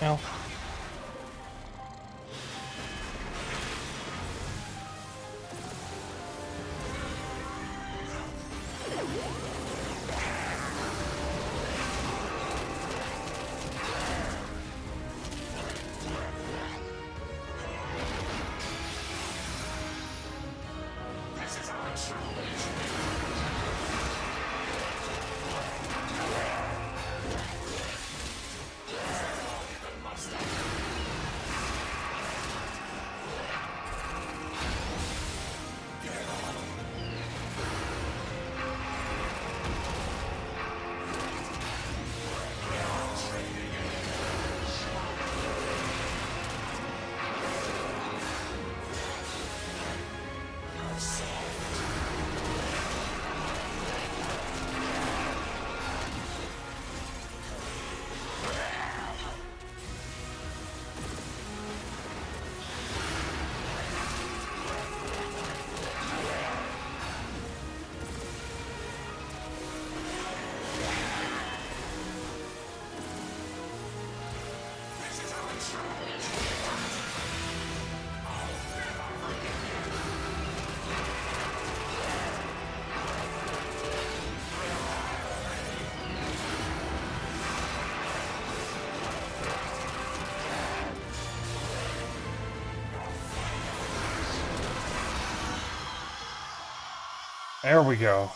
Ow. There we go.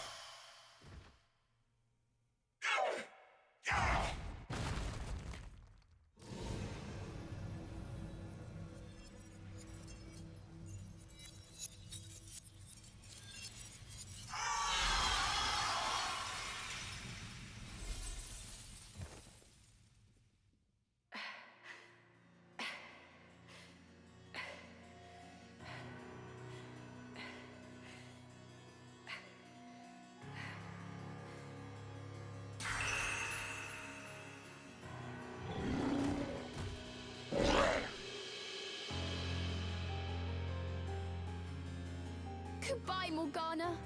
Goodbye, Morgana.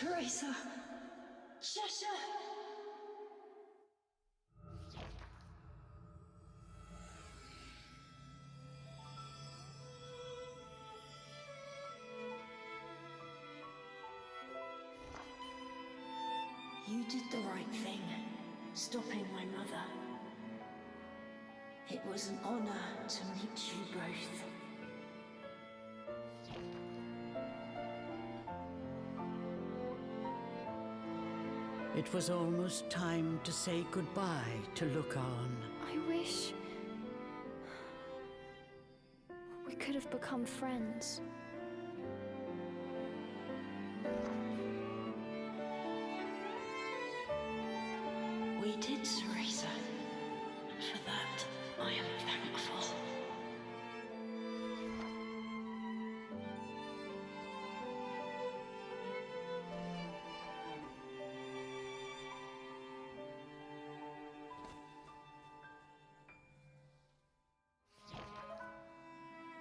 Teresa! Cheshire! You did the right thing, stopping my mother. It was an honor to meet you both. It was almost time to say goodbye to Lucaon. I wish we could have become friends. We did, Teresa. And for that, I am thankful.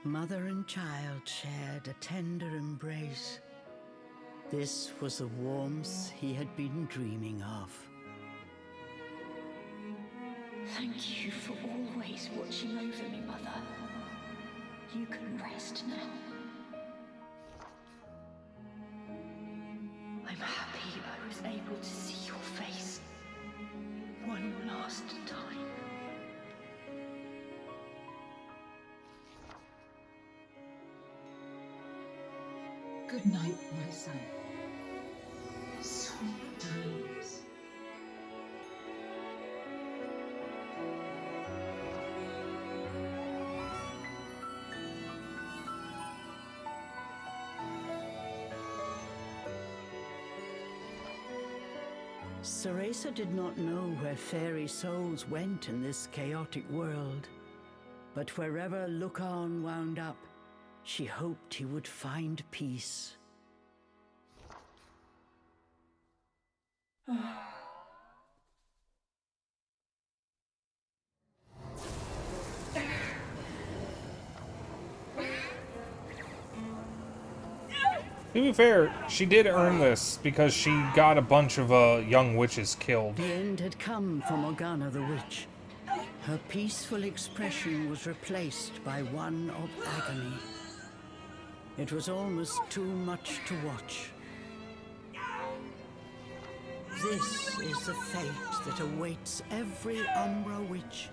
Mother and child shared a tender embrace. This was the warmth he had been dreaming of. Thank you for always watching over me, Mother. You can rest now. I'm happy I was able to see your face one last time. Good night, my son. Sweet dreams. Ceresa did not know where fairy souls went in this chaotic world, but wherever Lucan wound up, she hoped he would find peace. To be fair, she did earn this because she got a bunch of young witches killed. The end had come for Morgana the Witch. Her peaceful expression was replaced by one of agony. It was almost too much to watch. This is the fate that awaits every Umbra witch.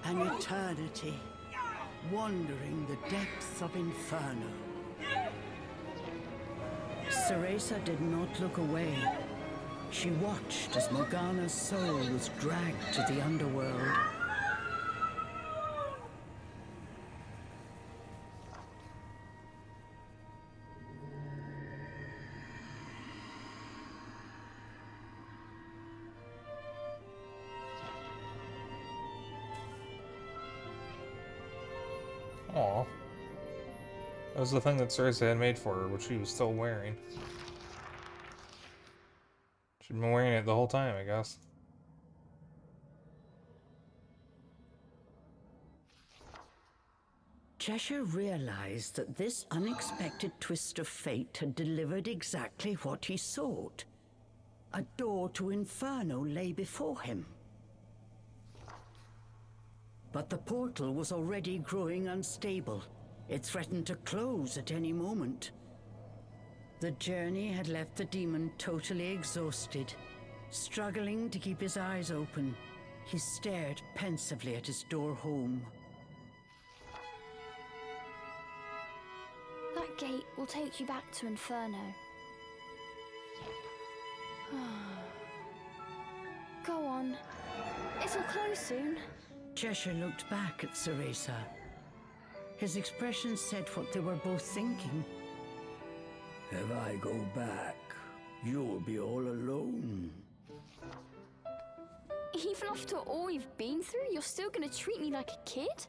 An eternity, wandering the depths of Inferno. Ceresa did not look away. She watched as Morgana's soul was dragged to the underworld. Aw. That was the thing that Ceresa had made for her, which she was still wearing. She'd been wearing it the whole time, I guess. Cheshire realized that this unexpected twist of fate had delivered exactly what he sought. A door to Inferno lay before him. But the portal was already growing unstable. It threatened to close at any moment. The journey had left the demon totally exhausted. Struggling to keep his eyes open, he stared pensively at his door home. That gate will take you back to Inferno. Go on. It'll close soon. Cheshire looked back at Ceresa. His expression said what they were both thinking. If I go back, you'll be all alone. Even after all we've been through, you're still gonna treat me like a kid?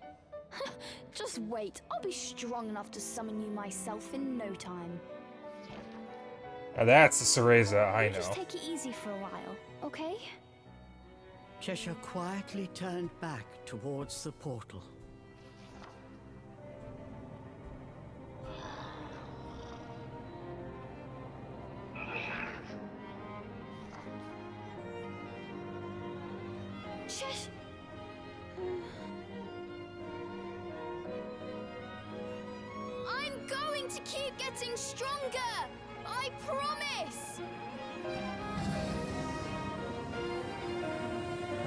Just wait, I'll be strong enough to summon you myself in no time. Now that's the Ceresa I know. Just take it easy for a while, okay? Cheshire quietly turned back towards the portal. I'm going to keep getting stronger! I promise!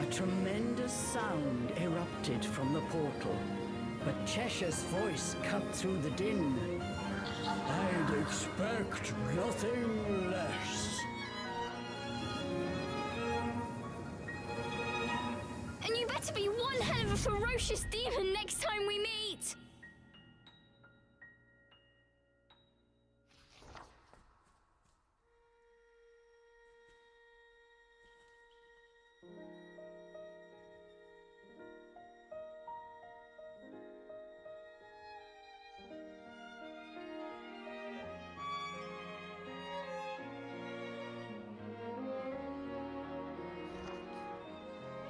A tremendous sound erupted from the portal, but Cheshire's voice cut through the din. I'd expect nothing less. And you better be one hell of a ferocious demon next time we meet!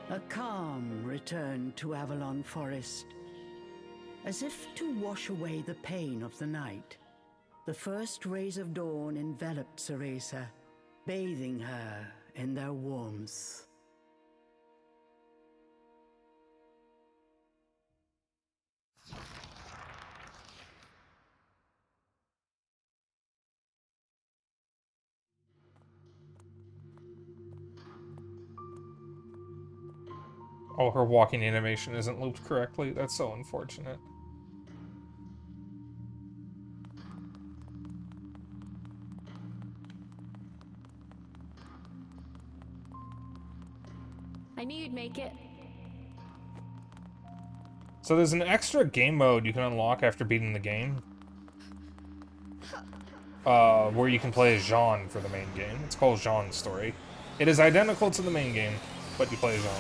A calm returned to Avalon Forest. As if to wash away the pain of the night, the first rays of dawn enveloped Ceresa, bathing her in their warmth. Oh, her walking animation isn't looped correctly. That's so unfortunate. I knew you'd make it. So there's an extra game mode you can unlock after beating the game. Where you can play as Jean for the main game. It's called Jean's Story. It is identical to the main game, but you play as Jean.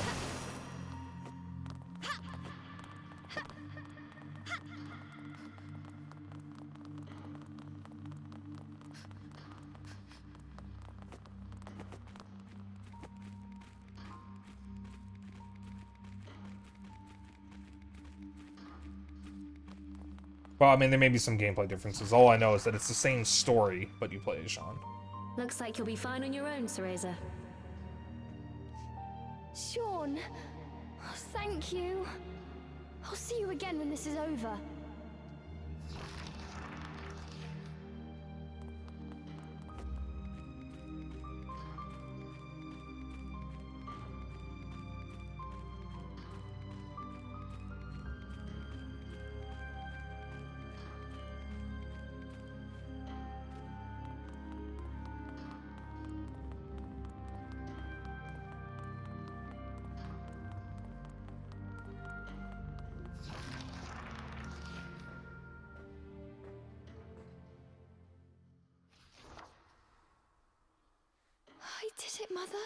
Well, I mean, there may be some gameplay differences. All I know is that it's the same story, but you play as Jean. Looks like you'll be fine on your own, Cereza. Sean, oh, thank you. I'll see you again when this is over. I did it, Mother.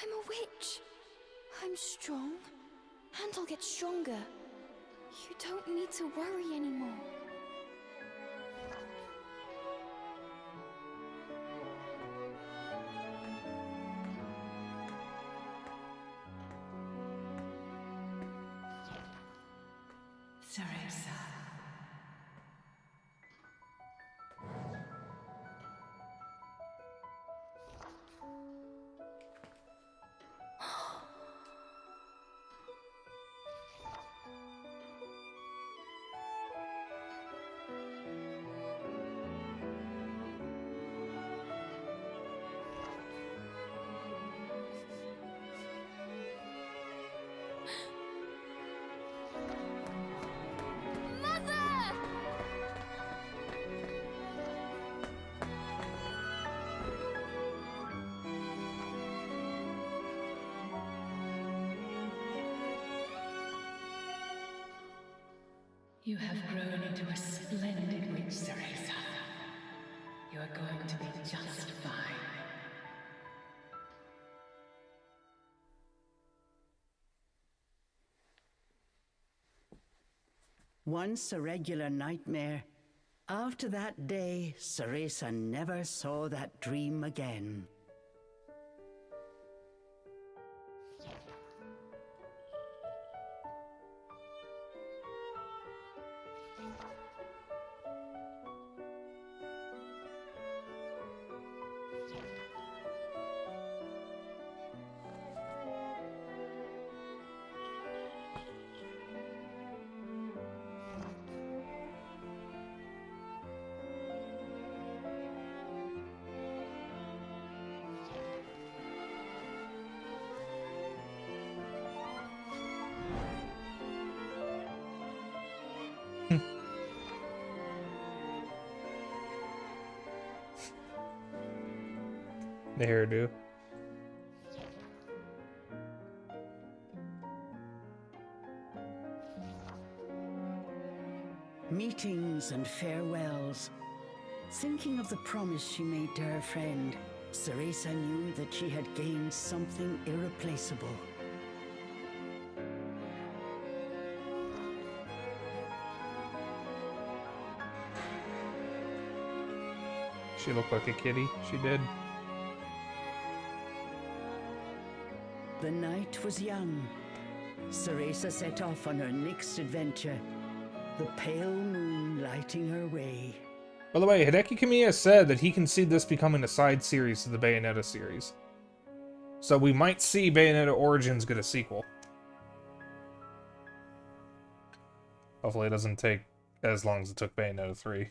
I'm a witch. I'm strong, and I'll get stronger. You don't need to worry anymore. Cereza. You have grown into a splendid witch, Cereza. You are going to be just fine. Once a regular nightmare, after that day, Cereza never saw that dream again. The hairdo. Meetings and farewells. Thinking of the promise she made to her friend, Cereza knew that she had gained something irreplaceable. She looked like a kitty. She did. The night was young. Cereza set off on her next adventure, the pale moon lighting her way. By the way, Hideki Kamiya said that he can see this becoming a side series to the Bayonetta series. So we might see Bayonetta Origins get a sequel. Hopefully it doesn't take as long as it took Bayonetta 3.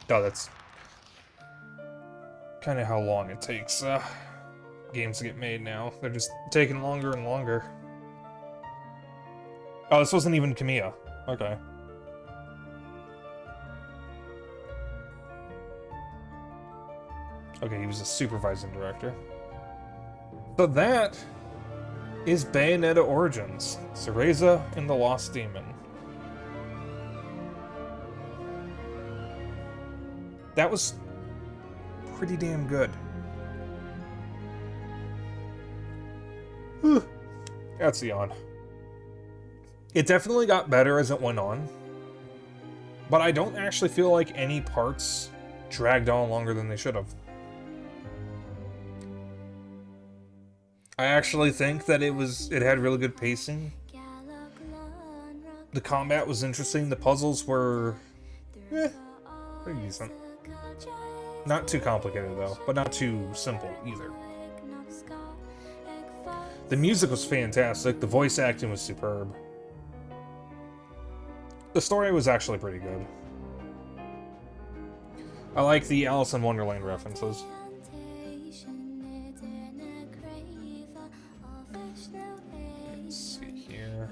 Oh, that's kind of how long it takes games to get made now. They're just taking longer and longer. Oh, this wasn't even Kamiya. Okay. Okay, he was a supervising director. So that is Bayonetta Origins. Cereza and the Lost Demon. That was pretty damn good. Whew. That's the yawn. It definitely got better as it went on, but I don't actually feel like any parts dragged on longer than they should have. I actually think that it had really good pacing. The combat was interesting. The puzzles were pretty decent. Not too complicated though, but not too simple either. The music was fantastic. The voice acting was superb. The story was actually pretty good. I like the Alice in Wonderland references. Let's see here.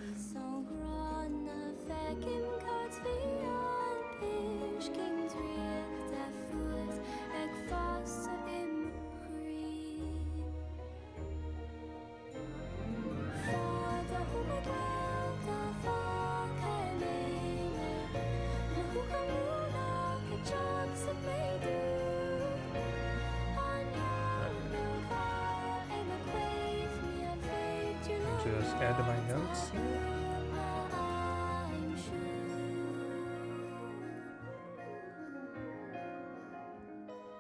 Just add to my notes.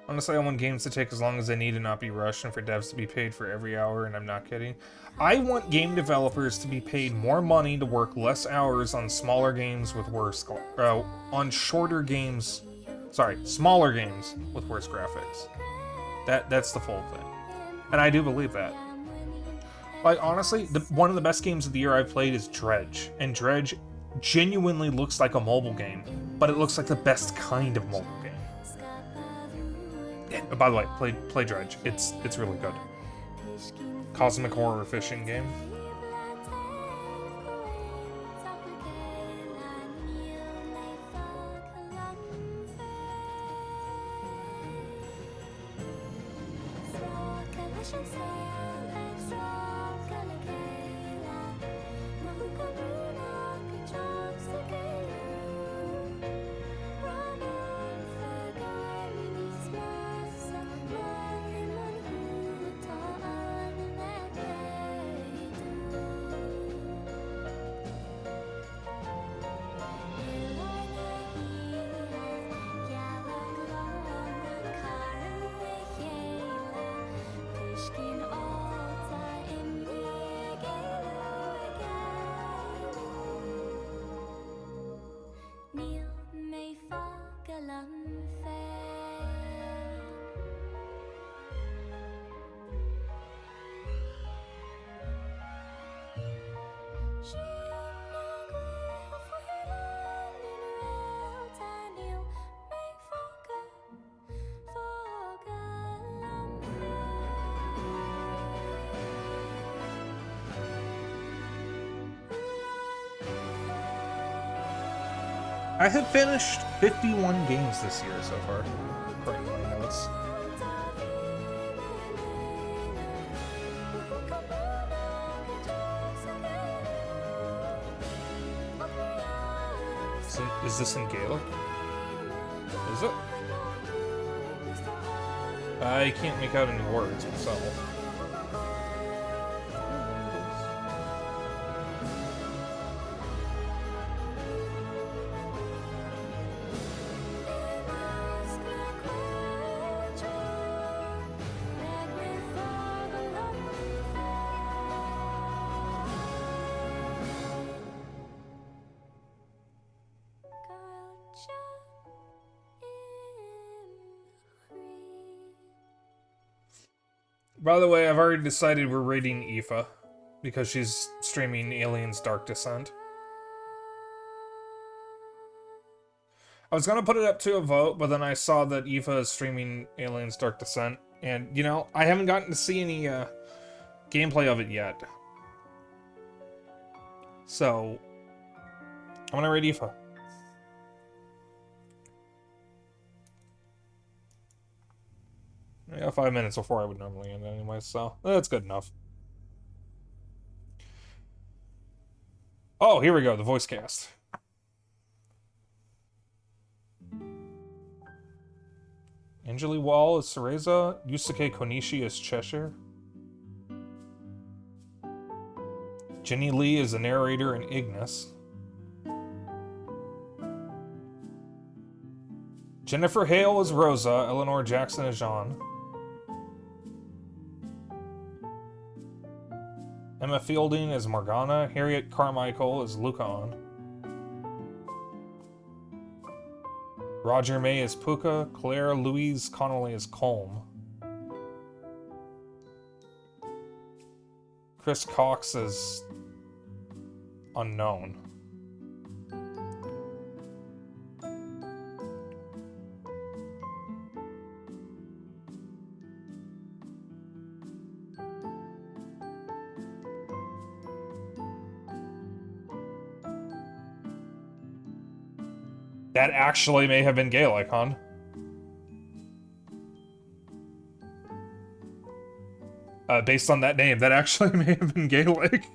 Honestly, I want games to take as long as they need and not be rushed, and for devs to be paid for every hour, and I'm not kidding. I want game developers to be paid more money to work less hours on smaller games with worse... on shorter games... Sorry, smaller games with worse graphics. That's the full thing. And I do believe that. Like, honestly, one of the best games of the year I've played is Dredge. And Dredge genuinely looks like a mobile game, but it looks like the best kind of mobile game. Yeah, by the way, play Dredge. It's really good. Cosmic horror fishing game. I have finished 51 games this year so far, according to my notes. Is this in Gaelic? Is it? I can't make out any words myself. By the way, I've already decided we're raiding Aoife, because she's streaming Aliens Dark Descent. I was gonna put it up to a vote, but then I saw that Aoife is streaming Aliens Dark Descent, and, you know, I haven't gotten to see any, gameplay of it yet. So, I'm gonna raid Aoife. Yeah, 5 minutes before I would normally end anyway, so that's good enough. Oh, here we go, the voice cast. Angeli Wall is Cereza. Yusuke Konishi is Cheshire. Jenny Lee is the narrator in Ignis. Jennifer Hale is Rosa. Eleanor Jackson is Jean. Emma Fielding is Morgana. Harriet Carmichael is Lucaon. Roger May is Puka. Claire Louise Connolly is Colm. Chris Cox is unknown. That actually may have been Gaelic, huh? Based on that name, that actually may have been Gaelic.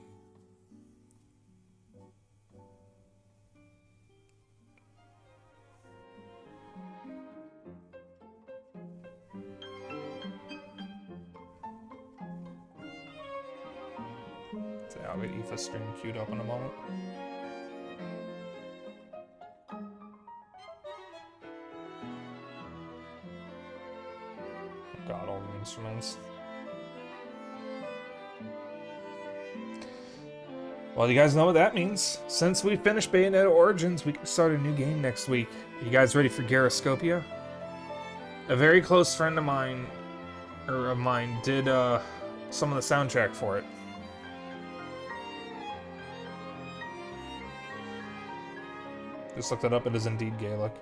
So I'll get Aoife stream queued up in a moment. God, all the instruments. Well, you guys know what that means. Since we finished Bayonetta Origins, we can start a new game next week. You guys ready for Gyroscopia? A very close friend of mine, did some of the soundtrack for it. Just looked it up, it is indeed Gaelic.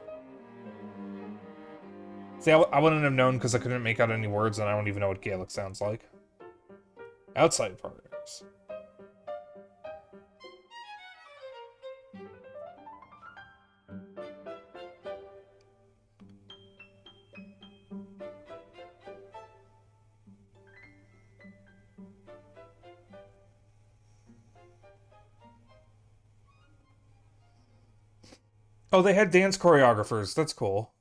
See, I wouldn't have known because I couldn't make out any words and I don't even know what Gaelic sounds like. Outside partners. Oh, they had dance choreographers. That's cool.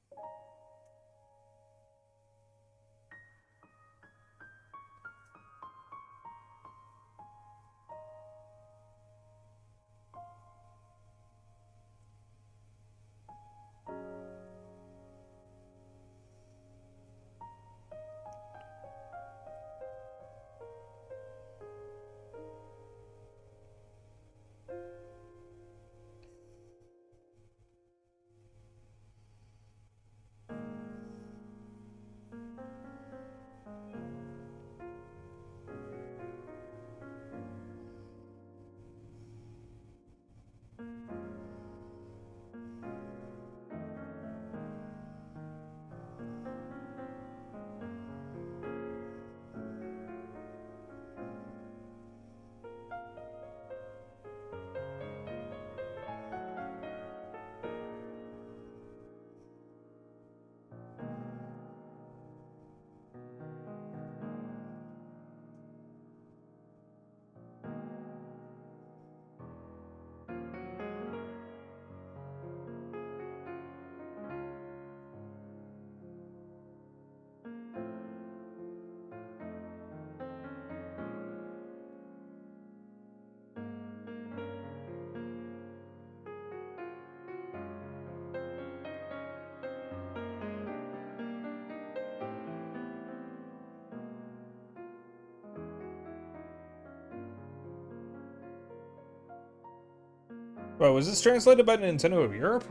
Wait, was this translated by Nintendo of Europe?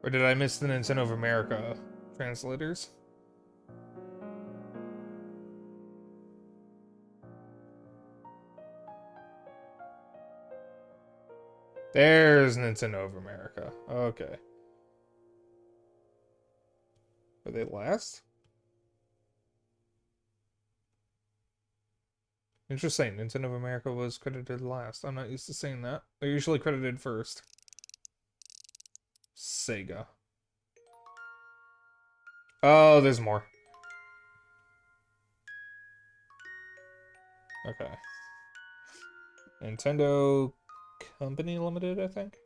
Or did I miss the Nintendo of America translators? There's Nintendo of America. Okay. Are they last? Interesting. Nintendo of America was credited last. I'm not used to seeing that. They're usually credited first. Sega. Oh, there's more. Okay. Nintendo Company Limited, I think.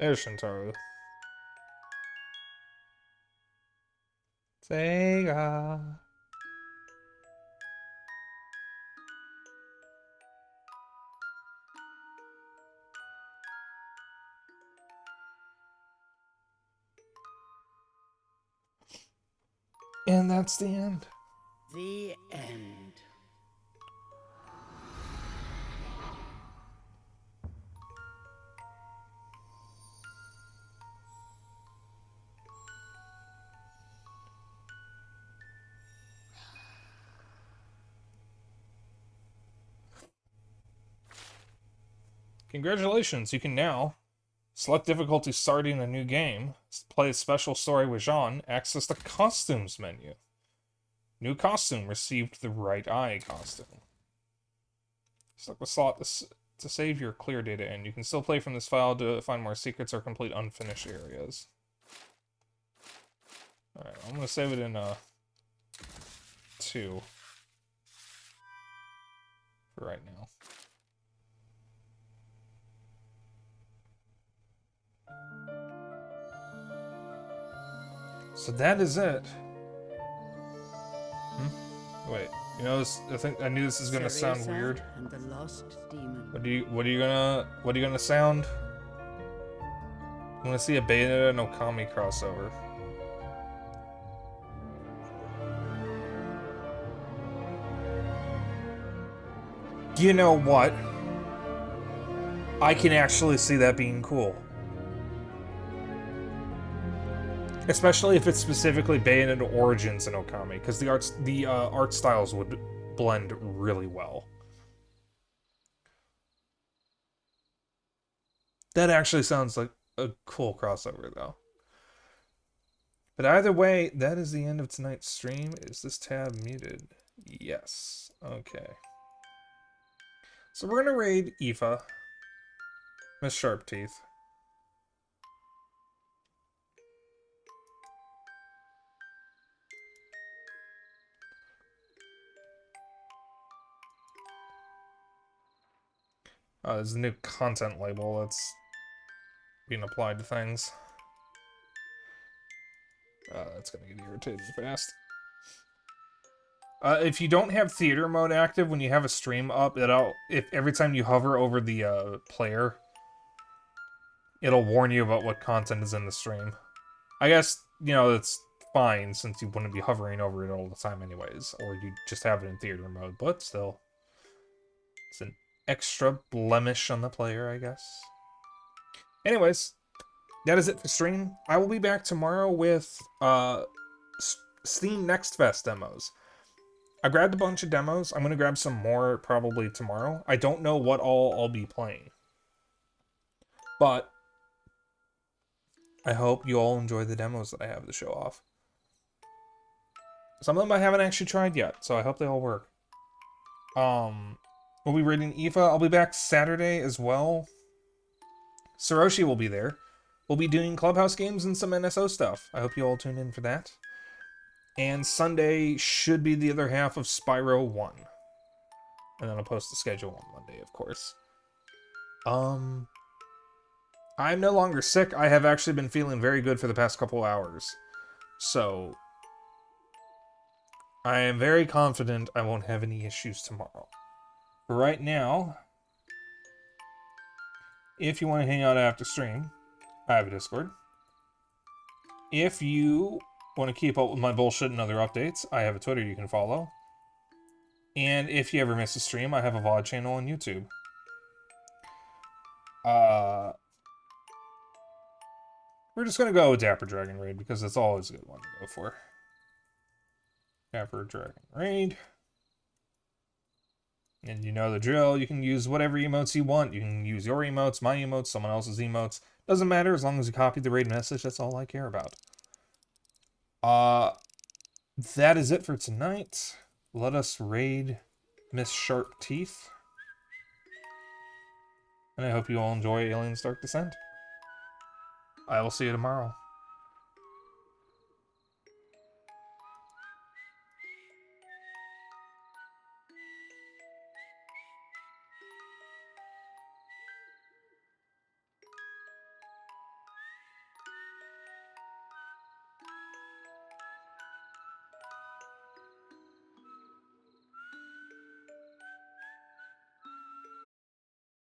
There's Shintaro. Sega. And that's the end. The end. Congratulations, you can now select difficulty starting a new game, play a special story with Jean, access the costumes menu. New costume, received the right eye costume. Select the slot to save your clear data in. You can still play from this file to find more secrets or complete unfinished areas. Alright, I'm gonna save it in 2 for right now. So that is it. Wait, you know this? I knew this is gonna sound Cereza weird. and the lost demon. What are you gonna sound? I'm gonna see a Bayonetta and Okami crossover. You know what? I can actually see that being cool. Especially if it's specifically Bayonetta Origins and Okami, because the art styles would blend really well. That actually sounds like a cool crossover, though. But either way, that is the end of tonight's stream. Is this tab muted? Yes. Okay. So we're gonna raid Aoife, Miss Sharpteeth. There's a new content label that's being applied to things. That's gonna get irritating fast. If you don't have theater mode active when you have a stream up, if every time you hover over the player, it'll warn you about what content is in the stream. I guess, you know, that's fine since you wouldn't be hovering over it all the time anyways, or you just have it in theater mode, but still. It's an extra blemish on the player, I guess. Anyways, that is it for stream. I will be back tomorrow with Steam Next Fest demos. I grabbed a bunch of demos. I'm going to grab some more probably tomorrow. I don't know what all I'll be playing. But I hope you all enjoy the demos that I have to show off. Some of them I haven't actually tried yet, so I hope they all work. We'll be raiding Aoife. I'll be back Saturday as well. Saroshi will be there. We'll be doing Clubhouse games and some NSO stuff. I hope you all tune in for that. And Sunday should be the other half of Spyro 1. And then I'll post the schedule on Monday, of course. I'm no longer sick. I have actually been feeling very good for the past couple hours. So I am very confident I won't have any issues tomorrow. For right now, if you want to hang out after stream, I have a Discord. If you want to keep up with my bullshit and other updates, I have a Twitter you can follow. And if you ever miss a stream, I have a VOD channel on YouTube. We're just going to go with Dapper Dragon Raid because it's always a good one to go for. Dapper Dragon Raid. And you know the drill. You can use whatever emotes you want. You can use your emotes, my emotes, someone else's emotes. Doesn't matter as long as you copy the raid message, that's all I care about. That is it for tonight. Let us raid Miss Sharp Teeth. And I hope you all enjoy Alien's Dark Descent. I will see you tomorrow.